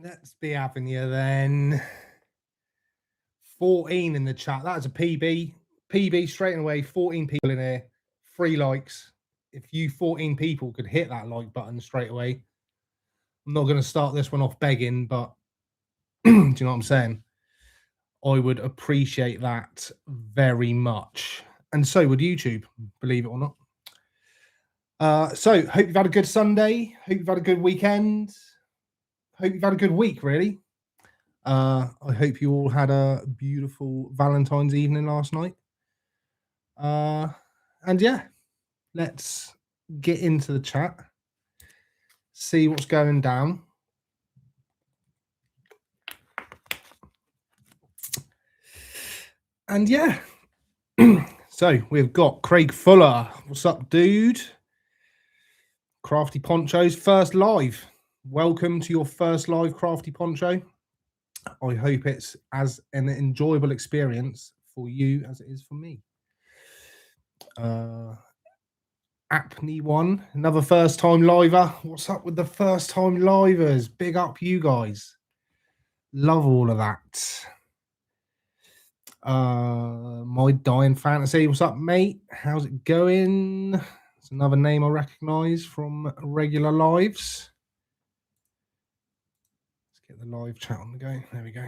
Let's be having you then. 14 in the chat. That's a PB. PB straight away. 14 people in here. 3 likes. If you 14 people could hit that like button straight away, I'm not going to start this one off begging, but do you know what I'm saying? I would appreciate that very much. And so would YouTube, believe it or not. So hope you've had a good Sunday. Hope you've had a good weekend. Hope you've had a good week, really. I hope you all had a beautiful Valentine's evening last night. And yeah, let's get into the chat, see what's going down. And yeah, so we've got Craig Fuller. What's up, dude? Crafty Poncho's first live. Welcome to your first live, Crafty Poncho. I hope it's as an enjoyable experience for you as it is for me. Apney one, another first time liver. What's up with the first time livers? Big up you guys. Love all of that. My Dying Fantasy. What's up, mate? How's it going? It's another name I recognize from regular lives. Let's get the live chat on the go. There we go.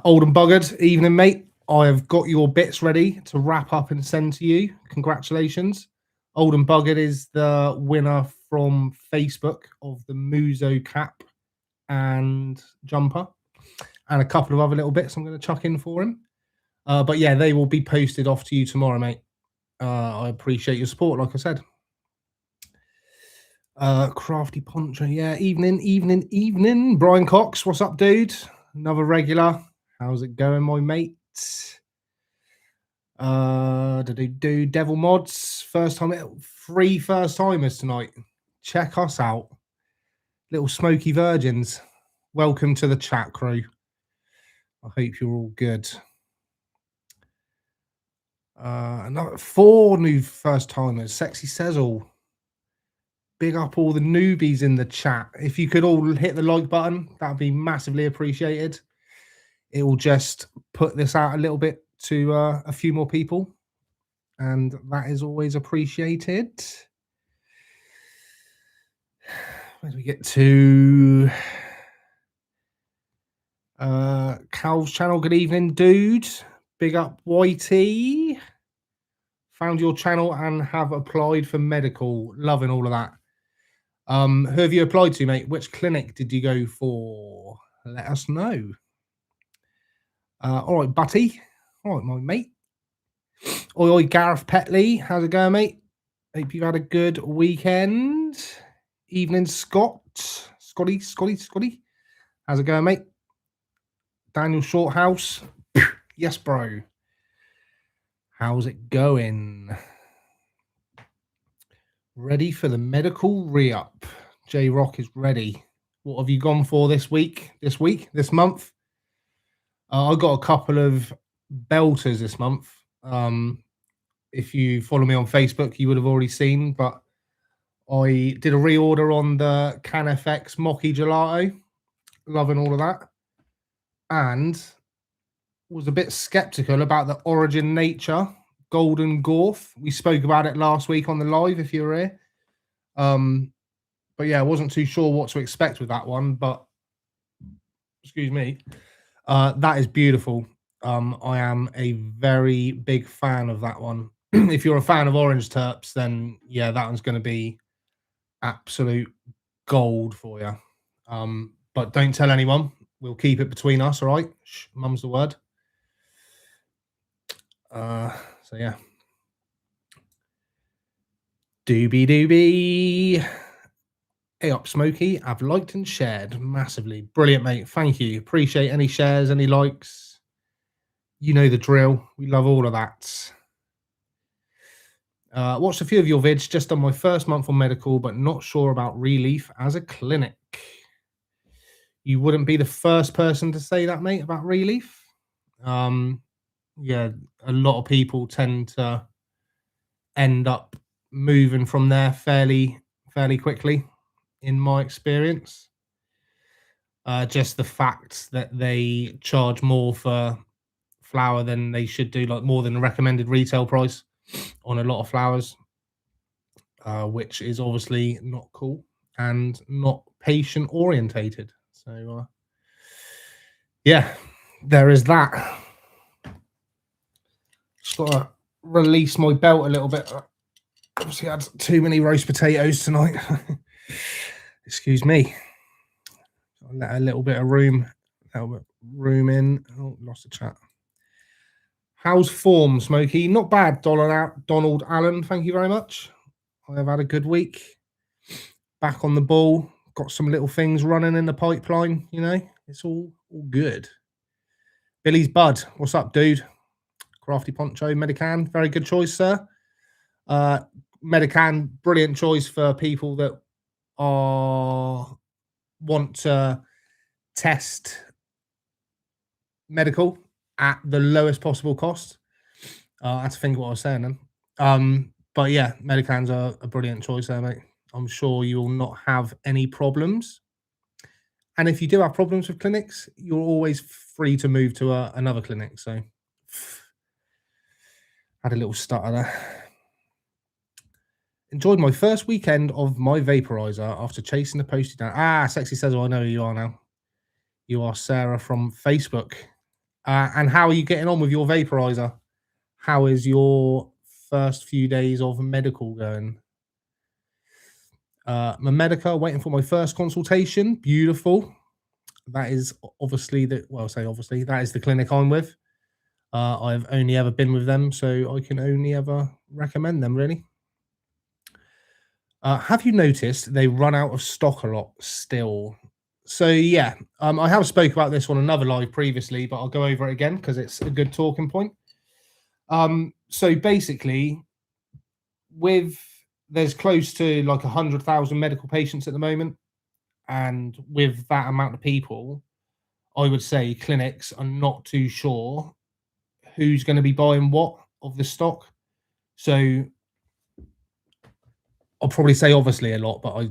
Old and Buggered. Evening, mate. I have got your bits ready to wrap up and send to you. Congratulations. Old and Buggered is the winner from Facebook of the Muso cap and jumper, and a couple of other little bits I'm going to chuck in for him. But yeah, they will be posted off to you tomorrow, mate. I appreciate your support, like I said. Crafty Poncho, yeah. Evening. Brian Cox, what's up, dude? Another regular. How's it going, my mate? Devil Mods, first time, 3 first timers tonight. Check us out. Little Smokie virgins. Welcome to the chat crew. I hope you're all good. Another 4 new first timers. Sexy Sezzle. Big up all the newbies in the chat. If you could all hit the like button, that'd be massively appreciated. It will just put this out a little bit to a few more people, and that is always appreciated. Where do we get to? Cal's channel. Good evening, dude. Big up YT. Found your channel and have applied for medical. Loving all of that. Who have you applied to, mate? Which clinic did you go for? Let us know. All right, Butty. All right, my mate. Oi, Gareth Petley. How's it going, mate? Hope you've had a good weekend. Evening, Scotty. How's it going, mate? Daniel Shorthouse. Yes, bro. How's it going? Ready for the medical re-up. J-Rock is ready. What have you gone for this month? I got a couple of belters this month. If you follow me on Facebook, you would have already seen, but I did a reorder on the Cannabis Smokie gelato. Loving all of that. And was a bit skeptical about the Origin Nature Golden Gorth. We spoke about it last week on the live, if you were here. But yeah, I wasn't too sure what to expect with that one, but excuse me. That is beautiful. I am a very big fan of that one. If you're a fan of Orange Terps, then yeah, that one's going to be absolute gold for you. But don't tell anyone. We'll keep it between us, all right? Shh, mum's the word. So yeah. Doobie. Hey up, Smokie. I've liked and shared massively. Brilliant, mate. Thank you. Appreciate any shares, any likes. You know the drill. We love all of that. Watched a few of your vids just on my first month on medical, but not sure about Relief as a clinic. You wouldn't be the first person to say that, mate, about Relief. Yeah, a lot of people tend to end up moving from there fairly quickly. in my experience. Just the fact that they charge more for flour than they should do, like more than the recommended retail price on a lot of flowers, which is obviously not cool and not patient orientated. So, yeah, there is that. Just gotta release my belt a little bit. Obviously, I had too many roast potatoes tonight. Excuse me. I'll let a little bit of room in. Oh, lost the chat. How's form, Smokie? Not bad, Donald Allen. Thank you very much. I have had a good week. Back on the ball. Got some little things running in the pipeline. You know, it's all good. Billy's Bud. What's up, dude? Crafty Poncho, Medican. Very good choice, sir. Medican, brilliant choice for people that want to test medical at the lowest possible cost. I had to think what I was saying then. But yeah, Medicans are a brilliant choice there, mate. I'm sure you will not have any problems. And if you do have problems with clinics, you're always free to move to another clinic. So, had a little stutter there. Enjoyed my first weekend of my vaporizer after chasing the postie down. Sexy says, I know who you are now. You are Sarah from Facebook. And how are you getting on with your vaporizer? How is your first few days of medical going? My Medica, waiting for my first consultation. Beautiful. That is obviously that is the clinic I'm with. I've only ever been with them, so I can only ever recommend them, really. Have you noticed they run out of stock a lot still? So yeah, I have spoke about this on another live previously, but I'll go over it again because it's a good talking point. So basically, there's close to like 100,000 medical patients at the moment, and with that amount of people, I would say clinics are not too sure who's going to be buying what of the stock. So I'll probably say obviously a lot, but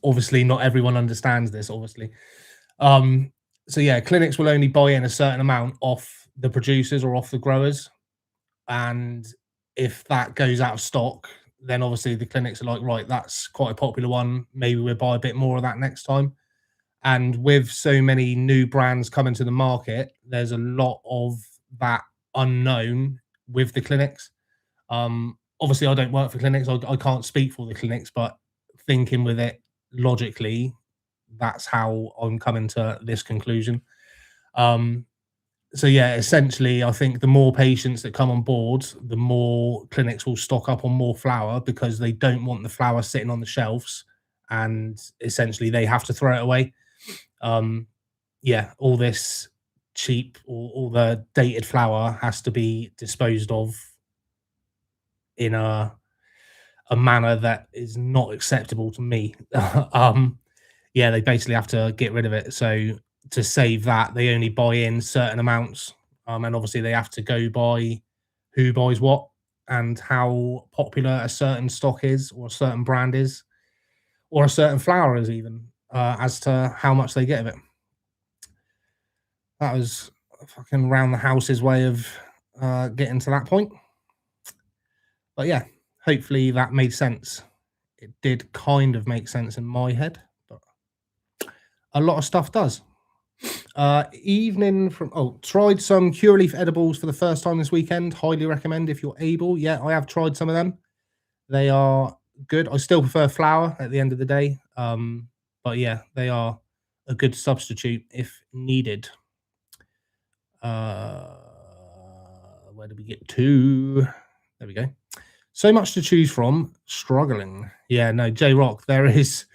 obviously not everyone understands this. Obviously, so yeah, clinics will only buy in a certain amount off the producers or off the growers, and if that goes out of stock, then obviously the clinics are like, right, that's quite a popular one. Maybe we'll buy a bit more of that next time. And with so many new brands coming to the market, there's a lot of that unknown with the clinics. Obviously, I don't work for clinics. I can't speak for the clinics, but thinking with it logically, that's how I'm coming to this conclusion. So yeah, essentially, I think the more patients that come on board, the more clinics will stock up on more flour because they don't want the flour sitting on the shelves, and essentially they have to throw it away. Yeah, all this cheap or all the dated flour has to be disposed of in a manner that is not acceptable to me. Yeah, they basically have to get rid of it. So to save that, they only buy in certain amounts, and obviously they have to go by who buys what and how popular a certain stock is, or a certain brand is, or a certain flour is, even as to how much they get of it. That was fucking round the house's way of getting to that point. But yeah, hopefully that made sense. It did kind of make sense in my head, but a lot of stuff does. Tried some Curaleaf edibles for the first time this weekend. Highly recommend if you're able. Yeah, I have tried some of them. They are good. I still prefer flour at the end of the day. But yeah, they are a good substitute if needed. Where did we get to? There we go. So much to choose from. Struggling. Yeah, no, J-Rock, there is.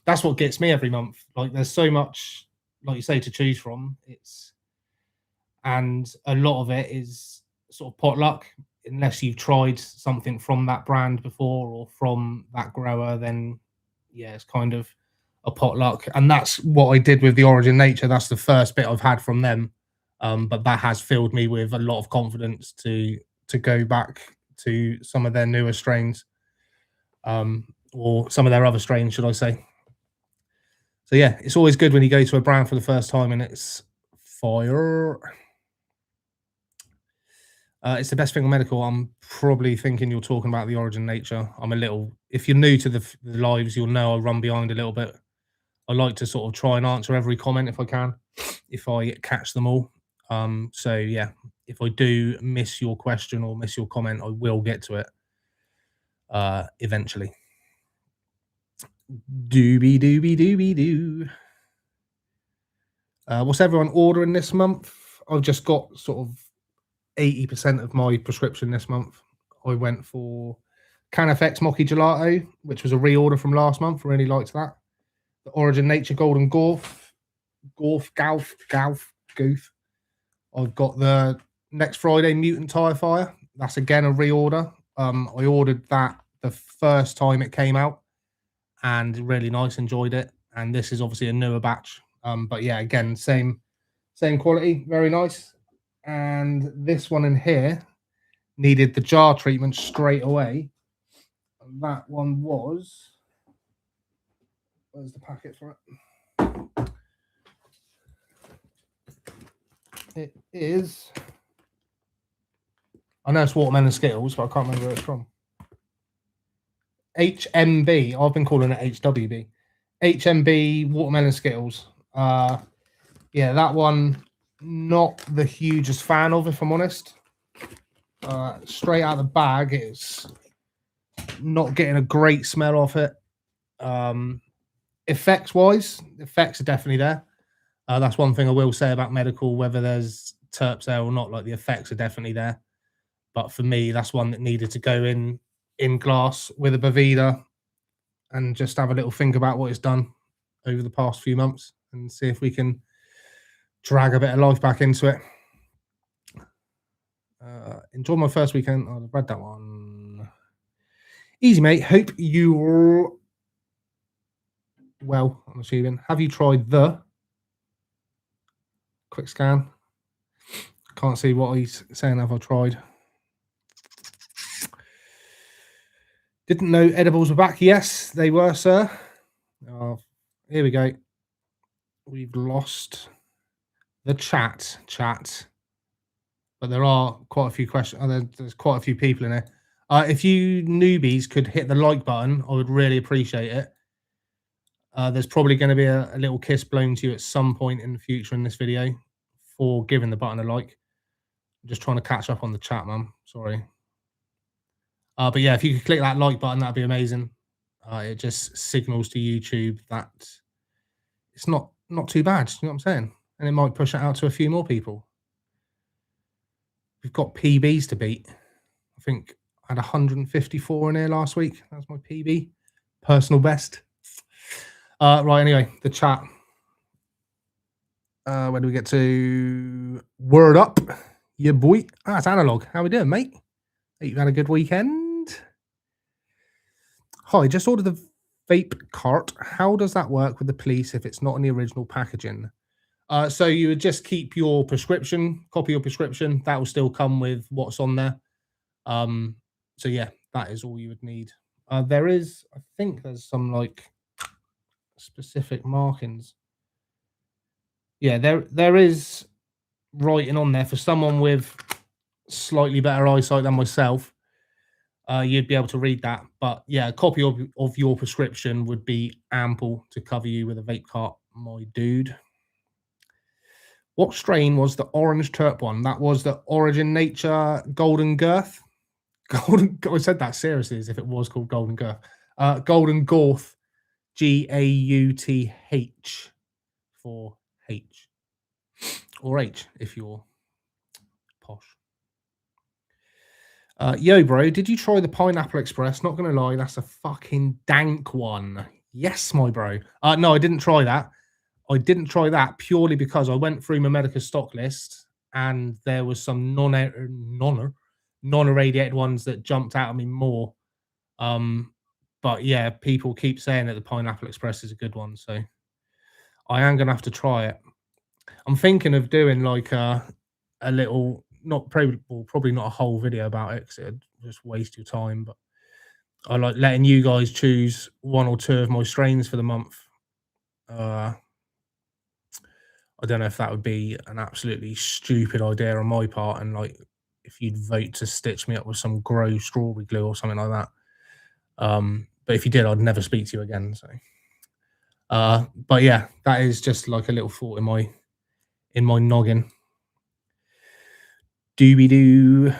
That's what gets me every month. Like, there's so much, like you say, to choose from. And a lot of it is sort of potluck. Unless you've tried something from that brand before or from that grower, then yeah, it's kind of a potluck. And that's what I did with the Origin Nature. That's the first bit I've had from them. But that has filled me with a lot of confidence to go back to some of their newer strains, or some of their other strains, should I say. So yeah, it's always good when you go to a brand for the first time and it's fire. It's the best thing on medical. I'm probably thinking you're talking about the origin nature. I'm a little. If you're new to the lives, you'll know I run behind a little bit. I like to sort of try and answer every comment if I can, if I catch them all. So yeah, if I do miss your question or miss your comment, I will get to it eventually. Doobie doobie doobie doo. What's everyone ordering this month? I've just got sort of 80% of my prescription this month. I went for Cannabis Smokie Gelato, which was a reorder from last month. I really liked that. The Origin Nature Golden Goof. Goof. I've got the next Friday Mutant Tire Fire. That's again a reorder. I ordered that the first time it came out and really nice, enjoyed it. And this is obviously a newer batch. But yeah, again, same quality, very nice. And this one in here needed the jar treatment straight away. And that one was, where's the packet for it? It is, I know it's Watermelon Skittles, but I can't remember where it's from. HMB, I've been calling it HWB. HMB Watermelon Skittles. Yeah, that one, not the hugest fan of, if I'm honest. Straight out of the bag, it's not getting a great smell off it. Effects wise, effects are definitely there. That's one thing I will say about medical, whether there's terps there or not, like the effects are definitely there. But for me, that's one that needed to go in glass with a Boveda and just have a little think about what it's done over the past few months and see if we can drag a bit of life back into it. Enjoy my first weekend. Oh, I've read that one. Easy, mate. Hope you're well, I'm assuming. Have you tried the quick scan? Can't see what he's saying. Have I tried? Didn't know edibles were back. Yes, they were, sir. Oh, here we go. We've lost the chat. But there are quite a few questions. There's quite a few people in here. If you newbies could hit the like button, I would really appreciate it. There's probably going to be a little kiss blown to you at some point in the future in this video for giving the button a like. I'm just trying to catch up on the chat, man. Sorry. But yeah, if you could click that like button, that'd be amazing. It just signals to YouTube that it's not too bad. You know what I'm saying? And it might push it out to a few more people. We've got PBs to beat. I think I had 154 in here last week. That's my PB. Personal best. Right, anyway, the chat. Where do we get to? Word up. Yeah, boy. It's Analog. How we doing, mate? Hope you've had a good weekend. Hi, just ordered the vape cart. How does that work with the police if it's not in the original packaging? So you would just keep your prescription, copy your prescription. That will still come with what's on there. So yeah, that is all you would need. There is, I think there's some like specific markings. Yeah, there is writing on there for someone with slightly better eyesight than myself. You'd be able to read that. But yeah, a copy of your prescription would be ample to cover you with a vape cart, my dude. What strain was the orange terp one? That was the Origin Nature Golden Girth. I said that seriously as if it was called Golden Girth. Golden Gorth, Gauth for H. Or H if you're posh. Yo, bro, did you try the Pineapple Express? Not going to lie, that's a fucking dank one. Yes, my bro. No, I didn't try that. I didn't try that purely because I went through my Medica stock list and there was some non-irradiated ones that jumped out at me more. But yeah, people keep saying that the Pineapple Express is a good one, so I am gonna have to try it. I'm thinking of doing like a little, probably not a whole video about it because it'd just waste your time, but I like letting you guys choose one or two of my strains for the month. Uh, I don't know if that would be an absolutely stupid idea on my part, and like if you'd vote to stitch me up with some grow strawberry glue or something like that. But if you did, I'd never speak to you again. So, but yeah, that is just like a little thought in my noggin. Dooby doo.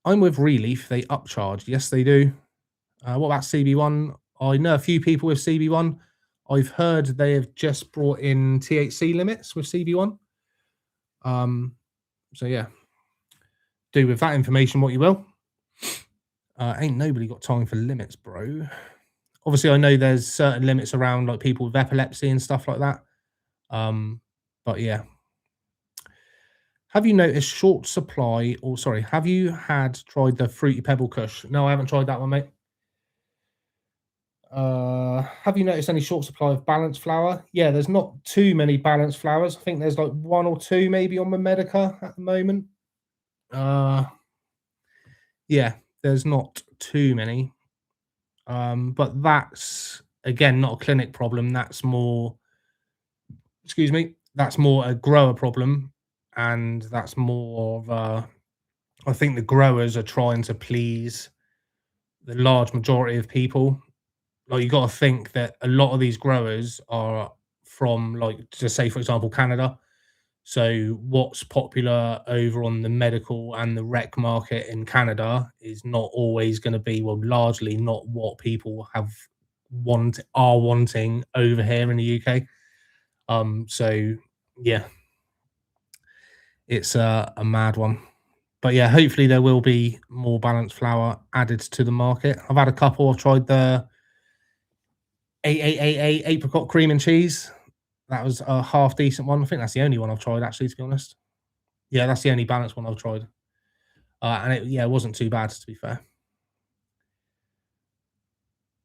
I'm with Relief. They upcharge. Yes, they do. What about CB1? I know a few people with CB1. I've heard they have just brought in THC limits with CB1. So yeah, do with that information what you will. Ain't nobody got time for limits, bro. Obviously, I know there's certain limits around like people with epilepsy and stuff like that. But yeah. Have you noticed short supply, or sorry, have you tried the Fruity Pebble Kush? No, I haven't tried that one, mate. Have you noticed any short supply of balanced flower? Yeah, there's not too many balanced flowers. I think there's like one or two maybe on the Medica at the moment. Uh, yeah, there's not too many. But that's again not a clinic problem. That's more, excuse me, that's more a grower problem, and that's more of I think the growers are trying to please the large majority of people. Like you got to think that a lot of these growers are from, like, just say for example, Canada. So what's popular over on the medical and the rec market in Canada is not always going to be, well, largely not what people are wanting over here in the UK. So yeah, it's a mad one. But yeah, hopefully there will be more balanced flour added to the market. I've had a couple. I've tried the 8888 apricot cream and cheese. That was a half decent one. I think that's the only one I've tried, actually, to be honest. Yeah, that's the only balanced one I've tried. And it wasn't too bad, to be fair.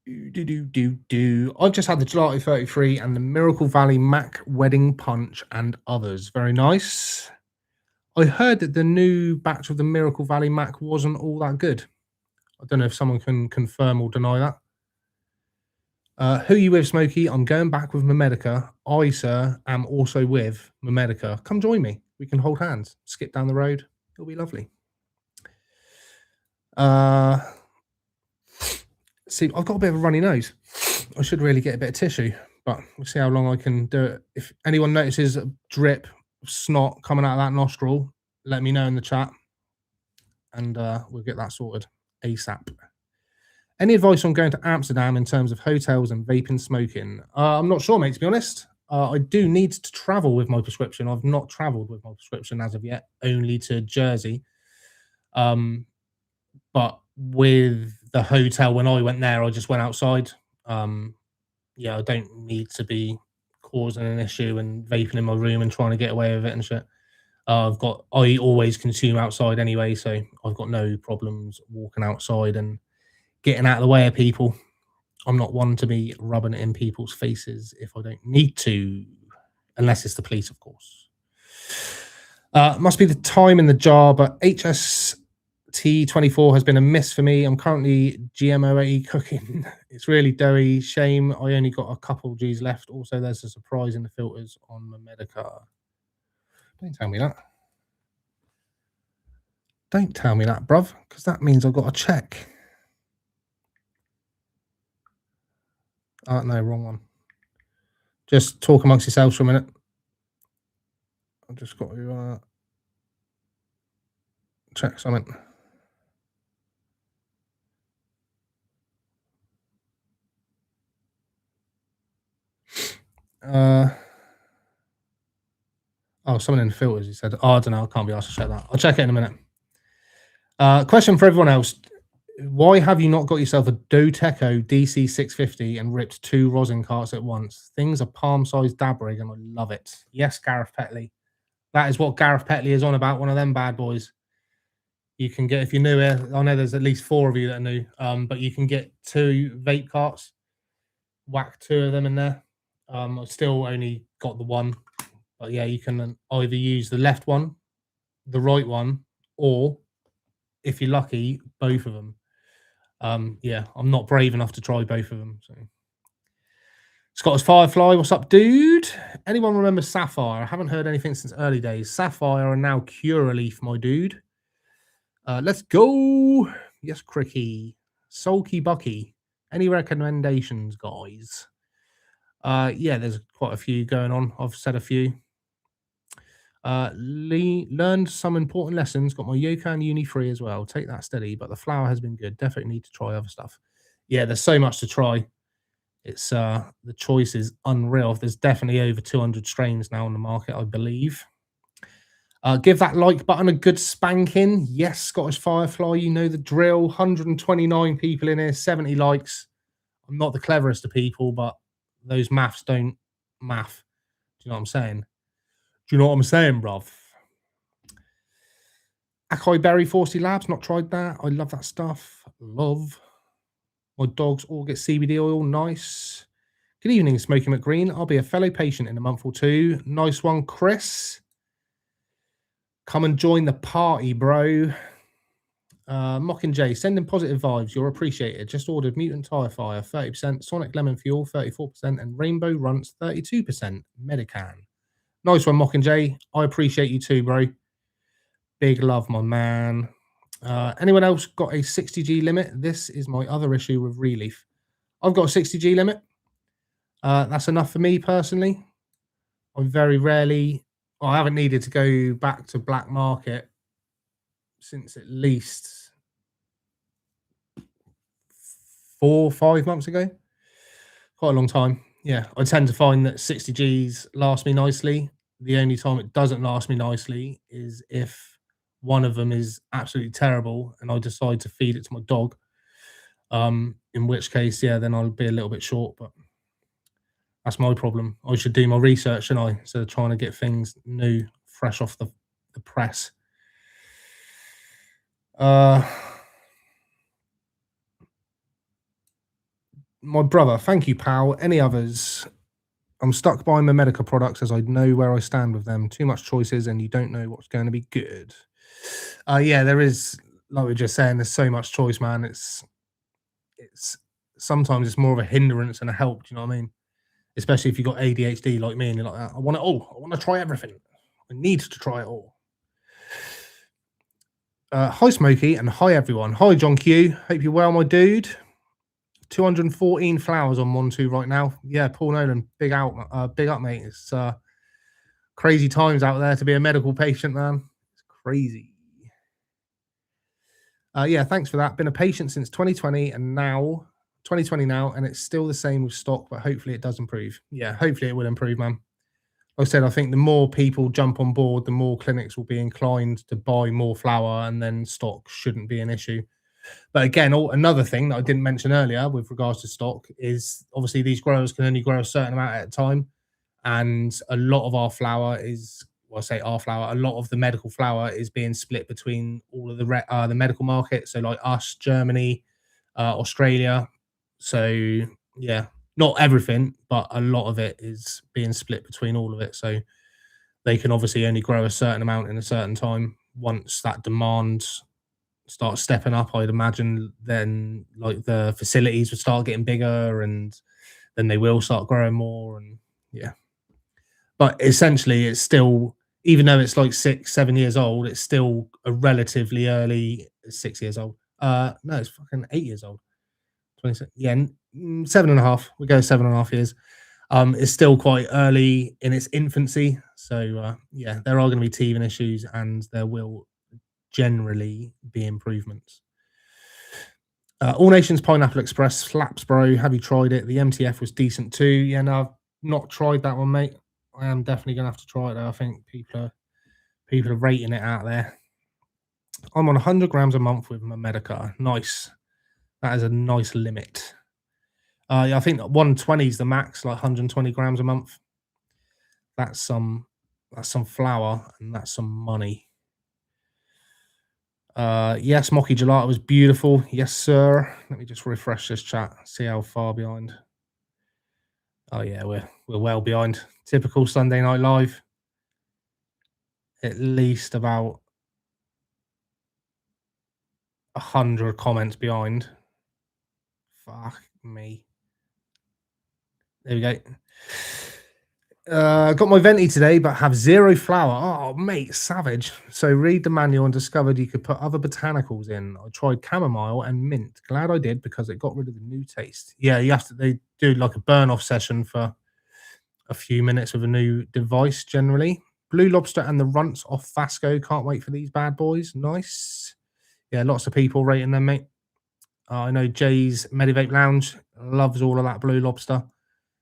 I've just had the Gelato 33 and the Miracle Valley Mac Wedding Punch and others. Very nice. I heard that the new batch of the Miracle Valley Mac wasn't all that good. I don't know if someone can confirm or deny that. Who you with, Smokie? I'm going back with Memedica. I, sir, am also with Memedica. Come join me. We can hold hands, skip down the road. It'll be lovely. See, I've got a bit of a runny nose. I should really get a bit of tissue, but we'll see how long I can do it. If anyone notices a drip of snot coming out of that nostril, let me know in the chat, and we'll get that sorted ASAP. Any advice on going to Amsterdam in terms of hotels and vaping smoking? I'm not sure, mate, to be honest. I do need to travel with my prescription. I've not traveled with my prescription as of yet, only to Jersey. But with the hotel, when I went there, I just went outside. Yeah, I don't need to be causing an issue and vaping in my room and trying to get away with it and shit. I always consume outside anyway, so I've got no problems walking outside and getting out of the way of people. I'm not one to be rubbing it in people's faces if I don't need to, unless it's the police, of course. Must be the time in the jar, but HST24 has been a miss for me. I'm currently GMO80 cooking. It's really doughy. Shame I only got a couple G's left. Also, there's a surprise in the filters on the Medica. Don't tell me that. Don't tell me that, bruv, because that means I've got to check. No, wrong one. Just talk amongst yourselves for a minute. I've just got to check something. Oh, someone in the filters, he said. Oh, I don't know. I can't be asked to check that. I'll check it in a minute. Question for everyone else. Why have you not got yourself a Doteco DC650 and ripped 2 rosin carts at once? Things are palm-sized dab rig and I love it. Yes, Gareth Petley. That is what Gareth Petley is on about, one of them bad boys. You can get, if you're new here, I know there's at least 4 of you that are new, but you can get 2 vape carts, whack 2 of them in there. I've still only got the one, but yeah, you can either use the left one, the right one, or if you're lucky, both of them. Yeah, I'm not brave enough to try both of them. So Scottish Firefly, what's up, dude? Anyone remember Sapphire? I haven't heard anything since early days. Sapphire and now Curaleaf, my dude. Let's go. Yes, Cricky. Sulky Bucky. Any recommendations, guys? Yeah, there's quite a few going on. I've said a few. Learned some important lessons. Got my yoga and uni free as well. Take that steady, but the flower has been good. Definitely need to try other stuff. Yeah, there's so much to try. It's the choice is unreal. There's definitely over 200 strains now on the market, I believe. Give that like button a good spanking. Yes, Scottish Firefly, you know the drill. 129 people in here, 70 likes. I'm not the cleverest of people, but those maths don't math. Do you know what I'm saying? Do you know what I'm saying, bruv? Acai Berry 40 Labs, not tried that. I love that stuff. Love. My dogs all get CBD oil. Nice. Good evening, Smokie McGreen. I'll be a fellow patient in a month or two. Nice one, Chris. Come and join the party, bro. Mockingjay, sending positive vibes. You're appreciated. Just ordered Mutant Tire Fire, 30%, Sonic Lemon Fuel, 34%, and Rainbow Runts, 32%. Medican. Nice one, Mockingjay. I appreciate you too, bro. Big love, my man. Anyone else got a 60G limit? This is my other issue with Relief. I've got a 60G limit. That's enough for me personally. I very rarely, I haven't needed to go back to black market since at least 4 or 5 months ago. Quite a long time. Yeah, I tend to find that 60Gs last me nicely. The only time it doesn't last me nicely is if one of them is absolutely terrible and I decide to feed it to my dog. In which case, yeah, then I'll be a little bit short, but that's my problem. I should do my research, shouldn't I? Instead of trying to get things new, fresh off the press. My brother, thank you, pal. Any others? I'm stuck buying my Medica products as I know where I stand with them. Too much choices, and you don't know what's going to be good. Yeah, there is. Like we are just saying, there's so much choice, man. It's sometimes it's more of a hindrance and a help. Do you know what I mean? Especially if you've got ADHD like me, and you're like, I want it all. I want to try everything. I need to try it all. Hi, Smokie, and hi, everyone. Hi, John Q. Hope you're well, my dude. 214 flowers on 1-2 right now. Yeah, Paul Nolan, big up, mate. It's crazy times out there to be a medical patient, man. It's crazy. Yeah, thanks for that. Been a patient since 2020 and now 2020 now, and it's still the same with stock, but hopefully it does improve. Yeah, hopefully it will improve, man. Like I said, I think the more people jump on board, the more clinics will be inclined to buy more flower, and then stock shouldn't be an issue. But again, another thing that I didn't mention earlier with regards to stock is obviously these growers can only grow a certain amount at a time. And a lot of our flower is, well, I say our flower, a lot of the medical flower is being split between all of the medical markets. So like us, Germany, Australia. So yeah, not everything, but a lot of it is being split between all of it. So they can obviously only grow a certain amount in a certain time. Once that demand start stepping up, I'd imagine then like the facilities would start getting bigger and then they will start growing more. And yeah, but essentially it's still, even though it's like 6-7 years old, it's still a relatively early 6 years old. No, it's fucking 8 years old. 26, yeah, 7.5, we go 7.5 years. It's still quite early in its infancy, so yeah, there are going to be teething issues and there will generally be improvements. All Nations Pineapple Express slaps, bro. Have you tried it? The MTF was decent too. Yeah, no, I've not tried that one, mate. I am definitely gonna have to try it though. I think people are rating it out there. I'm on 100 grams a month with my Medica. Nice. That is a nice limit. Yeah, I think 120 is the max, like 120 grams a month. That's some flour and that's some money. Yes, Smokie Gelato was beautiful. Yes, sir. Let me just refresh this chat, see how far behind. Oh yeah, we're well behind. Typical Sunday Night Live. At least about 100 comments behind. Fuck me. There we go. Got my venti today, but have zero flour. Oh, mate, savage. So read the manual and discovered you could put other botanicals in. I tried chamomile and mint. Glad I did because it got rid of the new taste. Yeah, you have to. They do like a burn off session for a few minutes with a new device generally. Blue Lobster and the runts off Fasco. Can't wait for these bad boys. Nice. Yeah, lots of people rating them, mate. I know Jay's Medivape Lounge loves all of that Blue Lobster.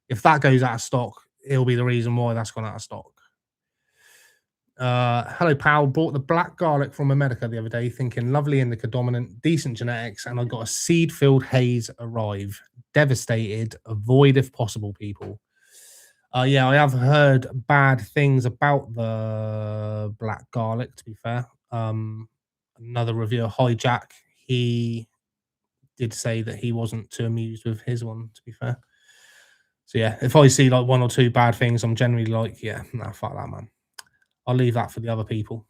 If that goes out of stock, it'll be the reason why that's gone out of stock. Hello, pal. Bought the black garlic from America the other day, thinking lovely indica dominant, decent genetics, and I got a seed-filled haze arrive. Devastated. Avoid if possible, people. Yeah, I have heard bad things about the black garlic, to be fair. Another reviewer, Hijack, he did say that he wasn't too amused with his one, to be fair. So yeah, if I see like one or two bad things, I'm generally like, yeah, nah, fuck that, man. I'll leave that for the other people.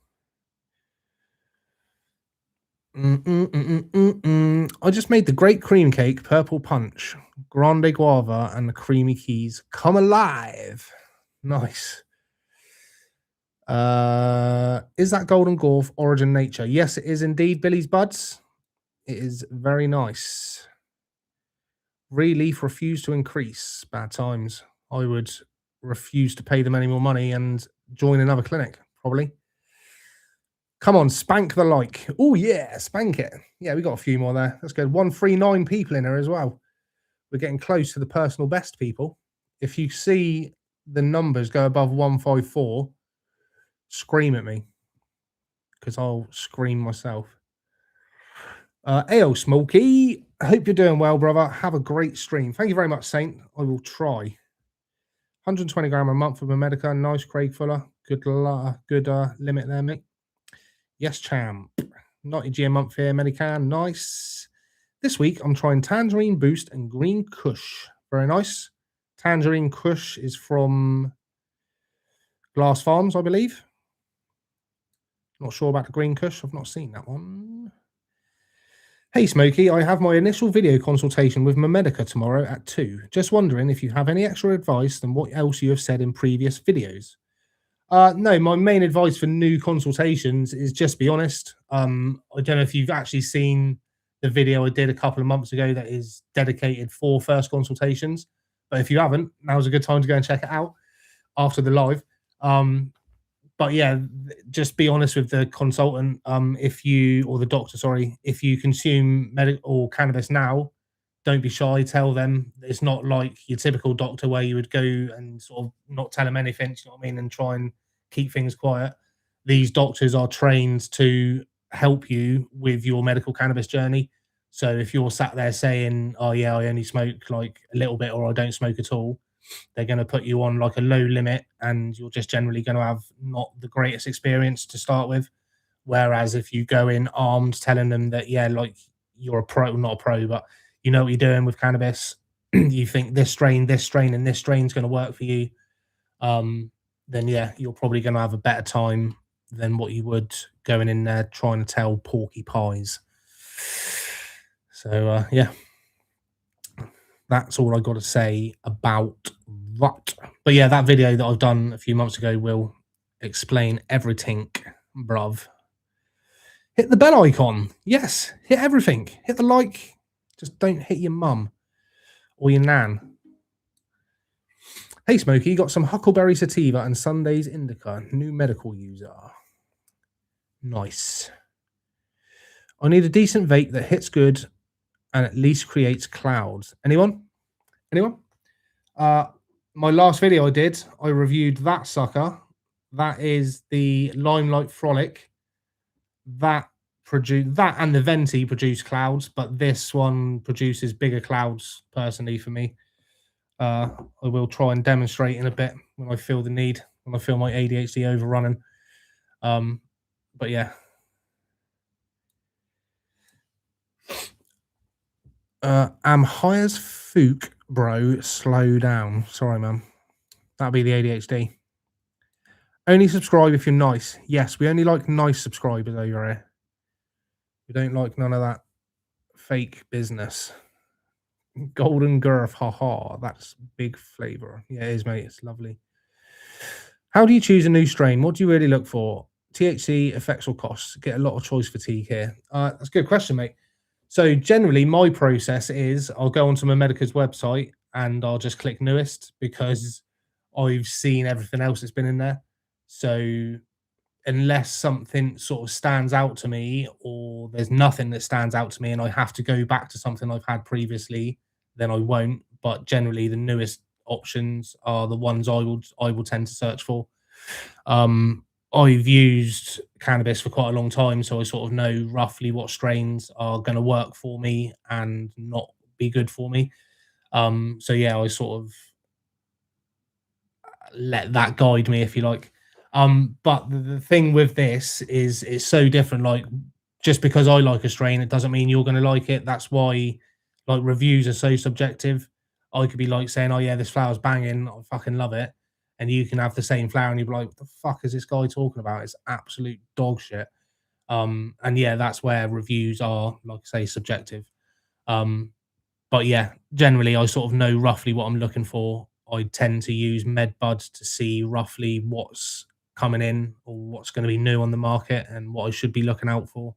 I just made the great cream cake, purple punch, grande guava, and the creamy keys come alive. Nice. Is that Golden Gorf Origin Nature? Yes, it is indeed, Billy's Buds. It is very nice. Relief refused to increase. Bad times. I would refuse to pay them any more money and join another clinic, probably. Come on, spank the like. Oh, yeah, spank it. Yeah, we got a few more there. That's good. 139 people in there as well. We're getting close to the personal best, people. If you see the numbers go above 154, scream at me because I'll scream myself. Ayo, Smokie. I hope you're doing well, brother. Have a great stream. Thank you very much, Saint. I will try. 120 gram a month from America. Nice, Craig Fuller. Good limit there, mate. Yes, champ. 90G a month here, Medican. Nice. This week, I'm trying Tangerine Boost and Green Kush. Very nice. Tangerine Kush is from Glass Farms, I believe. Not sure about the Green Kush. I've not seen that one. Hey, Smokie, I have my initial video consultation with Memedica tomorrow at 2. Just wondering if you have any extra advice than what else you have said in previous videos. No, my main advice for new consultations is just be honest. I don't know if you've actually seen the video I did a couple of months ago that is dedicated for first consultations. But if you haven't, now's a good time to go and check it out after the live. But yeah, just be honest with the consultant. If you, or the doctor, sorry, if you consume medical or cannabis now, don't be shy. Tell them. It's not like your typical doctor where you would go and sort of not tell them anything, you know what I mean, and try and keep things quiet. These doctors are trained to help you with your medical cannabis journey. So if you're sat there saying, oh yeah, I only smoke like a little bit or I don't smoke at all, they're going to put you on like a low limit and you're just generally going to have not the greatest experience to start with. Whereas if you go in armed telling them that, yeah, like you're a pro, not a pro, but you know what you're doing with cannabis, you think this strain, and this strain is going to work for you, then yeah, you're probably going to have a better time than what you would going in there trying to tell porky pies. So, yeah. That's all I got to say about that. But yeah, that video that I've done a few months ago will explain everything, bruv. Hit the bell icon. Yes, hit everything. Hit the like. Just don't hit your mum or your nan. Hey, Smokie, got some Huckleberry Sativa and Sunday's Indica. New medical user. Nice. I need a decent vape that hits good and at least creates clouds. Anyone? My last video I did, I reviewed that sucker. That is the Limelight Frolic. That and the Venti produce clouds, but this one produces bigger clouds personally for me. I will try and demonstrate in a bit when I feel the need, when I feel my ADHD overrunning. But yeah. I'm high as fook, bro. Slow down. Sorry, man. That'll be the ADHD. Only subscribe if you're nice. Yes, we only like nice subscribers over here. We don't like none of that fake business. Golden girth, haha. That's big flavour. Yeah, it is, mate. It's lovely. How do you choose a new strain? What do you really look for? THC, effects, or costs? Get a lot of choice fatigue here. That's a good question, mate. So generally, my process is I'll go onto my Medica's website and I'll just click newest because I've seen everything else that's been in there. So unless something sort of stands out to me or there's nothing that stands out to me and I have to go back to something I've had previously, then I won't. But generally the newest options are the ones I will tend to search for. Um I've used cannabis for quite a long time, so I sort of know roughly what strains are going to work for me and not be good for me. So yeah, I sort of let that guide me if you like. But the thing with this is it's so different. Like just because I like a strain, it doesn't mean you're going to like it. That's why like reviews are so subjective. I could be like saying, "Oh yeah, this flower's banging. I fucking love it," and you can have the same flower and you'd be like, "What the fuck is this guy talking about? It's absolute dog shit." And yeah, that's where reviews are, like I say, subjective. Um, but yeah, generally, I sort of know roughly what I'm looking for. I tend to use MedBuds to see roughly what's coming in or what's going to be new on the market and what I should be looking out for.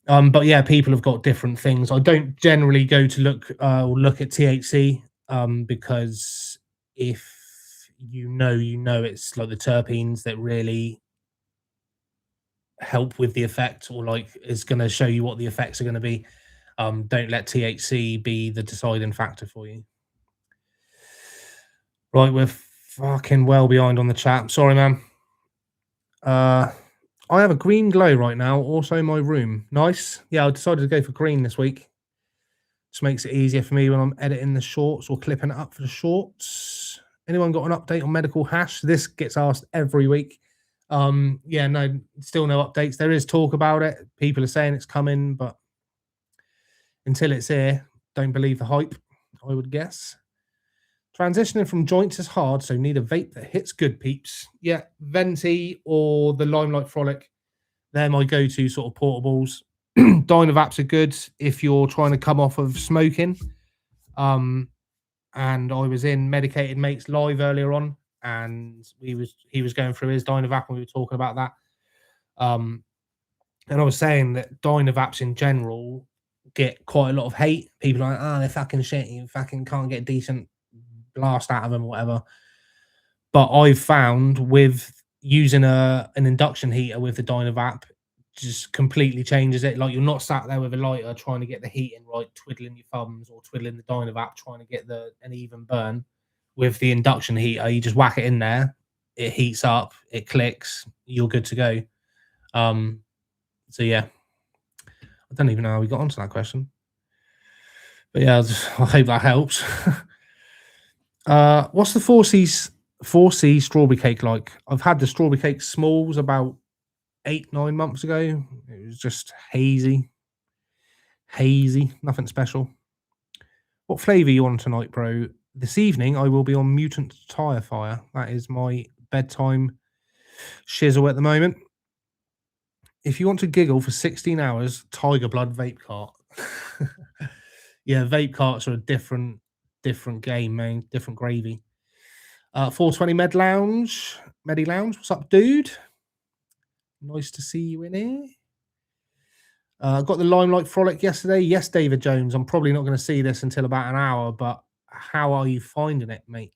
But yeah, people have got different things. I don't generally go to look at THC because if you know it's like the terpenes that really help with the effect or like is going to show you what the effects are going to be. Don't let THC be the deciding factor for you. Right, we're fucking well behind on the chat. Sorry, man. Uh, I have a green glow right now. Also, my room. Nice. Yeah, I decided to go for green this week. Just makes it easier for me when I'm editing the shorts or clipping it up for the shorts. Anyone got an update on medical hash? This gets asked every week. Yeah, no, still no updates. There is talk about it. People are saying it's coming, but until it's here, don't believe the hype, I would guess. Transitioning from joints is hard, so need a vape that hits good, peeps. Yeah, Venti or the Limelight Frolic, they're my go-to sort of portables. Dynavaps are good if you're trying to come off of smoking. And I was in Medicated Mates live earlier on, and he was going through his Dynavap, and we were talking about that. And I was saying that Dynavaps in general get quite a lot of hate. People are like, oh, they're fucking shit. You fucking can't get decent blast out of them or whatever. But I've found with using an induction heater with the Dynavap just completely changes it. Like you're not sat there with a lighter trying to get the heating right, twiddling your thumbs or twiddling the Dynavap trying to get an even burn. With the induction heater, you just whack it in there, it heats up, it clicks, you're good to go. So yeah, I don't even know how we got onto that question. But yeah, I hope that helps. What's the 4C strawberry cake like? I've had the strawberry cake smalls about 8-9 months ago. It was just hazy, nothing special. What flavour you on tonight, bro? This evening I will be on Mutant Tire Fire. That is my bedtime shizzle at the moment. If you want to giggle for 16 hours, Tiger Blood vape cart. Yeah, vape carts are a different game, man. Different gravy. 420 Medi Lounge. What's up, dude? Nice to see you in here. Got the Limelight Frolic yesterday. Yes, David Jones. I'm probably not going to see this until about an hour, but how are you finding it, mate?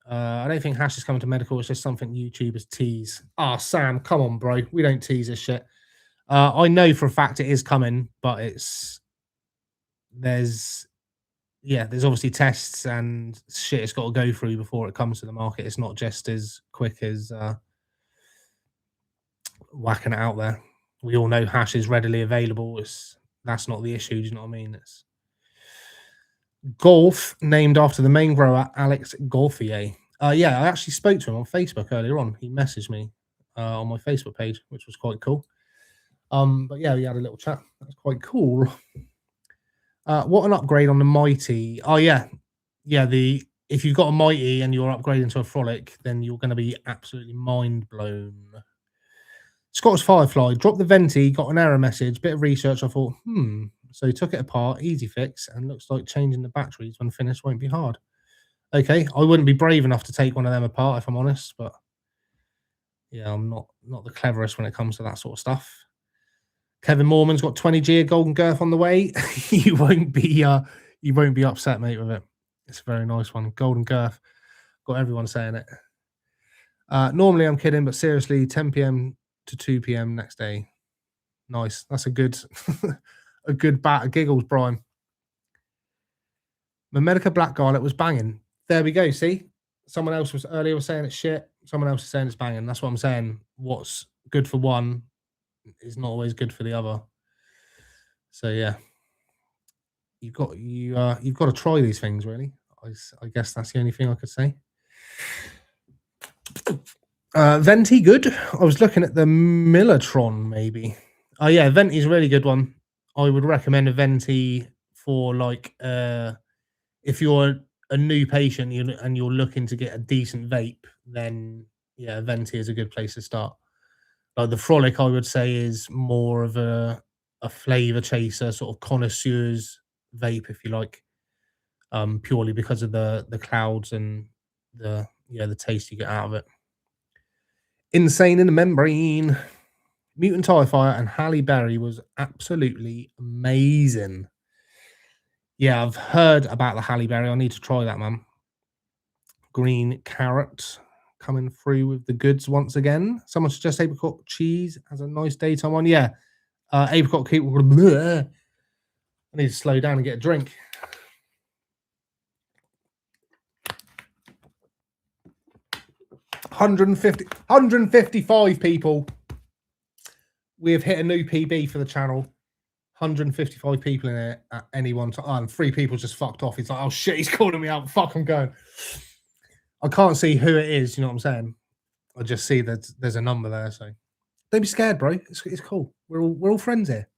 I don't think hash is coming to medical. It's just something YouTubers tease. Ah, Sam, come on, bro. We don't tease this shit. I know for a fact it is coming, but there's obviously tests and shit it's got to go through before it comes to the market. It's not just as quick as whacking it out there. We all know hash is readily available. That's not the issue. Do you know what I mean? It's golf named after the main grower, Alex Golfier. Yeah, I actually spoke to him on Facebook earlier on. He messaged me on my Facebook page, which was quite cool. But yeah, we had a little chat. That's quite cool. What an upgrade on the Mighty. Oh yeah. If you've got a Mighty and you're upgrading to a Frolic, then you're going to be absolutely mind blown. Scottish Firefly dropped the Venti, got an error message, bit of research. I thought, So he took it apart, easy fix, and looks like changing the batteries when finished won't be hard. Okay, I wouldn't be brave enough to take one of them apart if I'm honest, but yeah, I'm not the cleverest when it comes to that sort of stuff. Kevin Morman's got 20G of Golden Girth on the way. you won't be upset, mate, with it. It's a very nice one. Golden Girth. Got everyone saying it. Normally I'm kidding, but seriously, 10 p.m. to 2 p.m. next day. Nice. That's a good a good bat of giggles, Brian. The Medica Black Garlic was banging. There we go. See, someone else was earlier was saying it's shit. Someone else is saying it's banging. That's what I'm saying. What's good for one is not always good for the other. So yeah, you've got to try these things. Really, I guess that's the only thing I could say. Venti good. I was looking at the Millatron maybe. Oh yeah, Venti's a really good one. I would recommend a Venti for like if you're a new patient and you're looking to get a decent vape, then yeah, Venti is a good place to start. Like the Frolic, I would say, is more of a flavor chaser, sort of connoisseur's vape, if you like, purely because of the clouds and the taste you get out of it. Insane in the Membrane, Mutant Tire Fire, and Halle Berry was absolutely amazing. Yeah, I've heard about the Halle Berry. I need to try that, man. Green Carrot coming through with the goods once again. Someone suggests apricot cheese as a nice daytime one. Yeah, apricot keep. I need to slow down and get a drink. $155 people. We have hit a new PB for the channel. 155 people in it at any one time. Oh, and 3 people just fucked off. He's like, oh shit, he's calling me out. Fuck, I'm going. I can't see who it is. You know what I'm saying? I just see that there's a number there. So don't be scared, bro. It's cool. We're all friends here.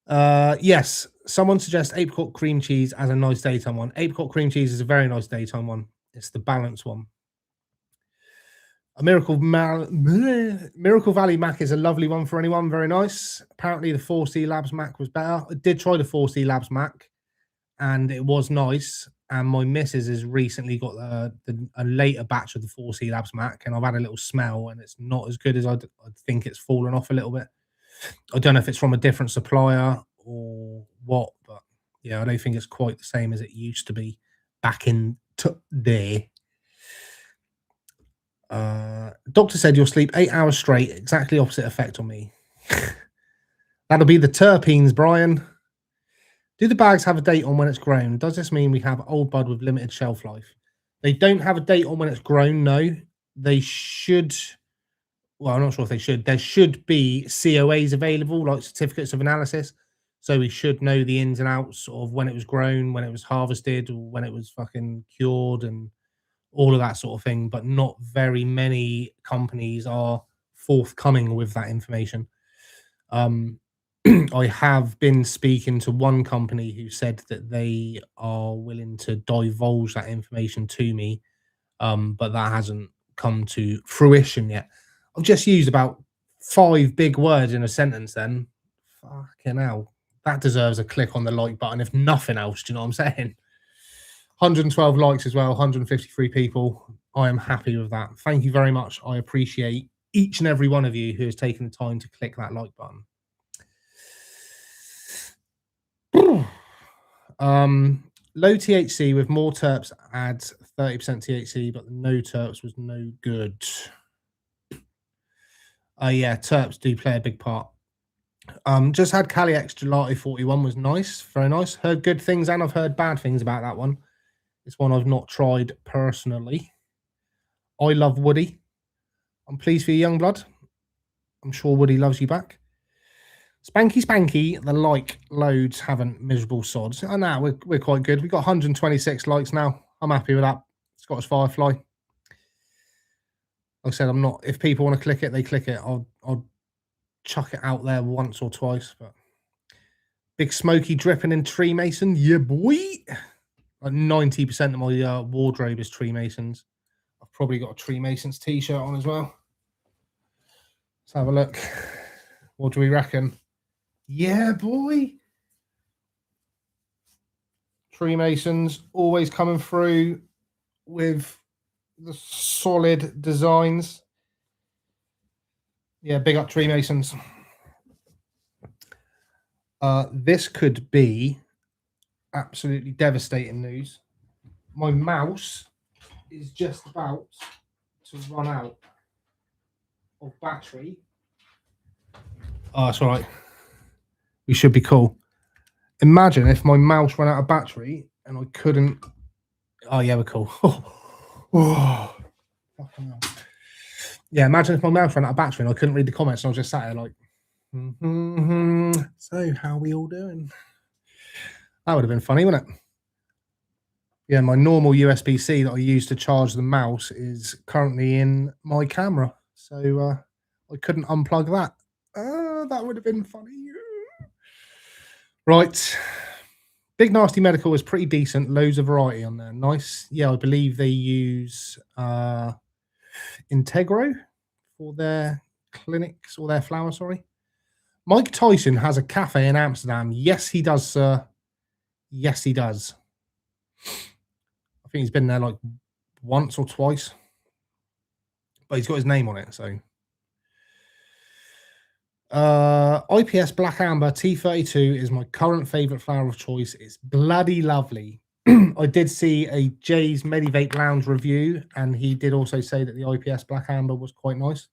Yes, someone suggests apricot cream cheese as a nice daytime one. Apricot cream cheese is a very nice daytime one. It's the balanced one. A Miracle Valley Mac is a lovely one for anyone. Very nice. Apparently, the 4C Labs Mac was better. I did try the 4C Labs Mac, and it was nice. And my missus has recently got a later batch of the 4C Labs Mac, and I've had a little smell, and it's not as good as I think. It's fallen off a little bit. I don't know if it's from a different supplier or what, but yeah, I don't think it's quite the same as it used to be back in today. Doctor said you'll sleep 8 hours straight. Exactly opposite effect on me. That'll be the terpenes, Brian. Do the bags have a date on when it's grown? Does this mean we have old bud with limited shelf life? They don't have a date on when it's grown, no. They should. Well, I'm not sure if they should. There should be COAs available, like certificates of analysis. So we should know the ins and outs of when it was grown, when it was harvested, or when it was fucking cured and all of that sort of thing. But not very many companies are forthcoming with that information. I have been speaking to one company who said that they are willing to divulge that information to me, but that hasn't come to fruition yet. I've just used about 5 big words in a sentence then. Fucking hell. That deserves a click on the like button, if nothing else. Do you know what I'm saying? 112 likes as well, 153 people. I am happy with that. Thank you very much. I appreciate each and every one of you who has taken the time to click that like button. Low THC with more terps adds 30% THC, but the no terps was no good. Yeah, terps do play a big part. Just had Cali X Gelato 41 was nice, very nice. Heard good things and I've heard bad things about that one. It's one I've not tried personally. I love Woody. I'm pleased for you, young blood. I'm sure Woody loves you back. Spanky, the like loads haven't miserable sods. I know we're quite good. We got 126 likes now. I'm happy with that. Scottish Firefly. Like I said, I'm not. If people want to click it, they click it. I'll chuck it out there once or twice. But big Smokie dripping in Tree Mason, yeah boy. Like 90% of my wardrobe is Tree Masons. I've probably got a Tree Masons t-shirt on as well. Let's have a look. What do we reckon? Yeah, boy. Tree Masons always coming through with the solid designs. Yeah, big up Tree Masons. This could be absolutely devastating news. My mouse is just about to run out of battery. Oh, that's all right. We should be cool. Imagine if my mouse ran out of battery and I couldn't. Oh, yeah, we're cool. Oh, fucking hell. Yeah, imagine if my mouse ran out of battery and I couldn't read the comments and I was just sat there like, so how are we all doing? That would have been funny, wouldn't it? Yeah, my normal USB-C that I use to charge the mouse is currently in my camera. So I couldn't unplug that. That would have been funny. Right. Big Nasty Medical is pretty decent. Loads of variety on there. Nice. Yeah, I believe they use Integro for their clinics or their flower, sorry. Mike Tyson has a cafe in Amsterdam. Yes, he does, sir. Yes, he does. I think he's been there like once or twice. But he's got his name on it, so. IPS Black Amber T32 is my current favourite flower of choice. It's bloody lovely. I did see a Jay's Medivape Lounge review, and he did also say that the IPS Black Amber was quite nice.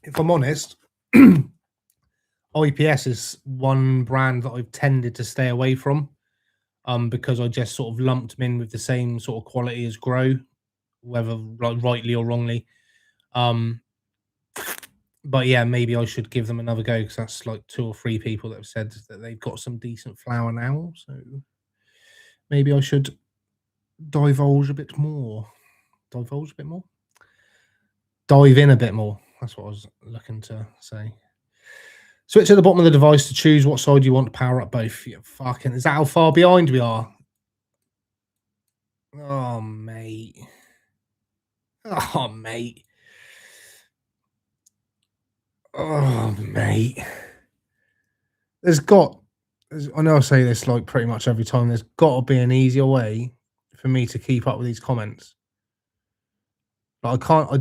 If I'm honest, IPS is one brand that I've tended to stay away from, because I just sort of lumped them in with the same sort of quality as Grow, whether like rightly or wrongly. But yeah, maybe I should give them another go because that's like 2 or 3 people that have said that they've got some decent flower now. So maybe I should divulge a bit more. Divulge a bit more? Dive in a bit more. That's what I was looking to say. Switch at the bottom of the device to choose what side you want to power up both. Yeah, fucking, is that how far behind we are? Oh, mate. Oh, mate. Oh, mate. I know I say this like pretty much every time. There's got to be an easier way for me to keep up with these comments. Like I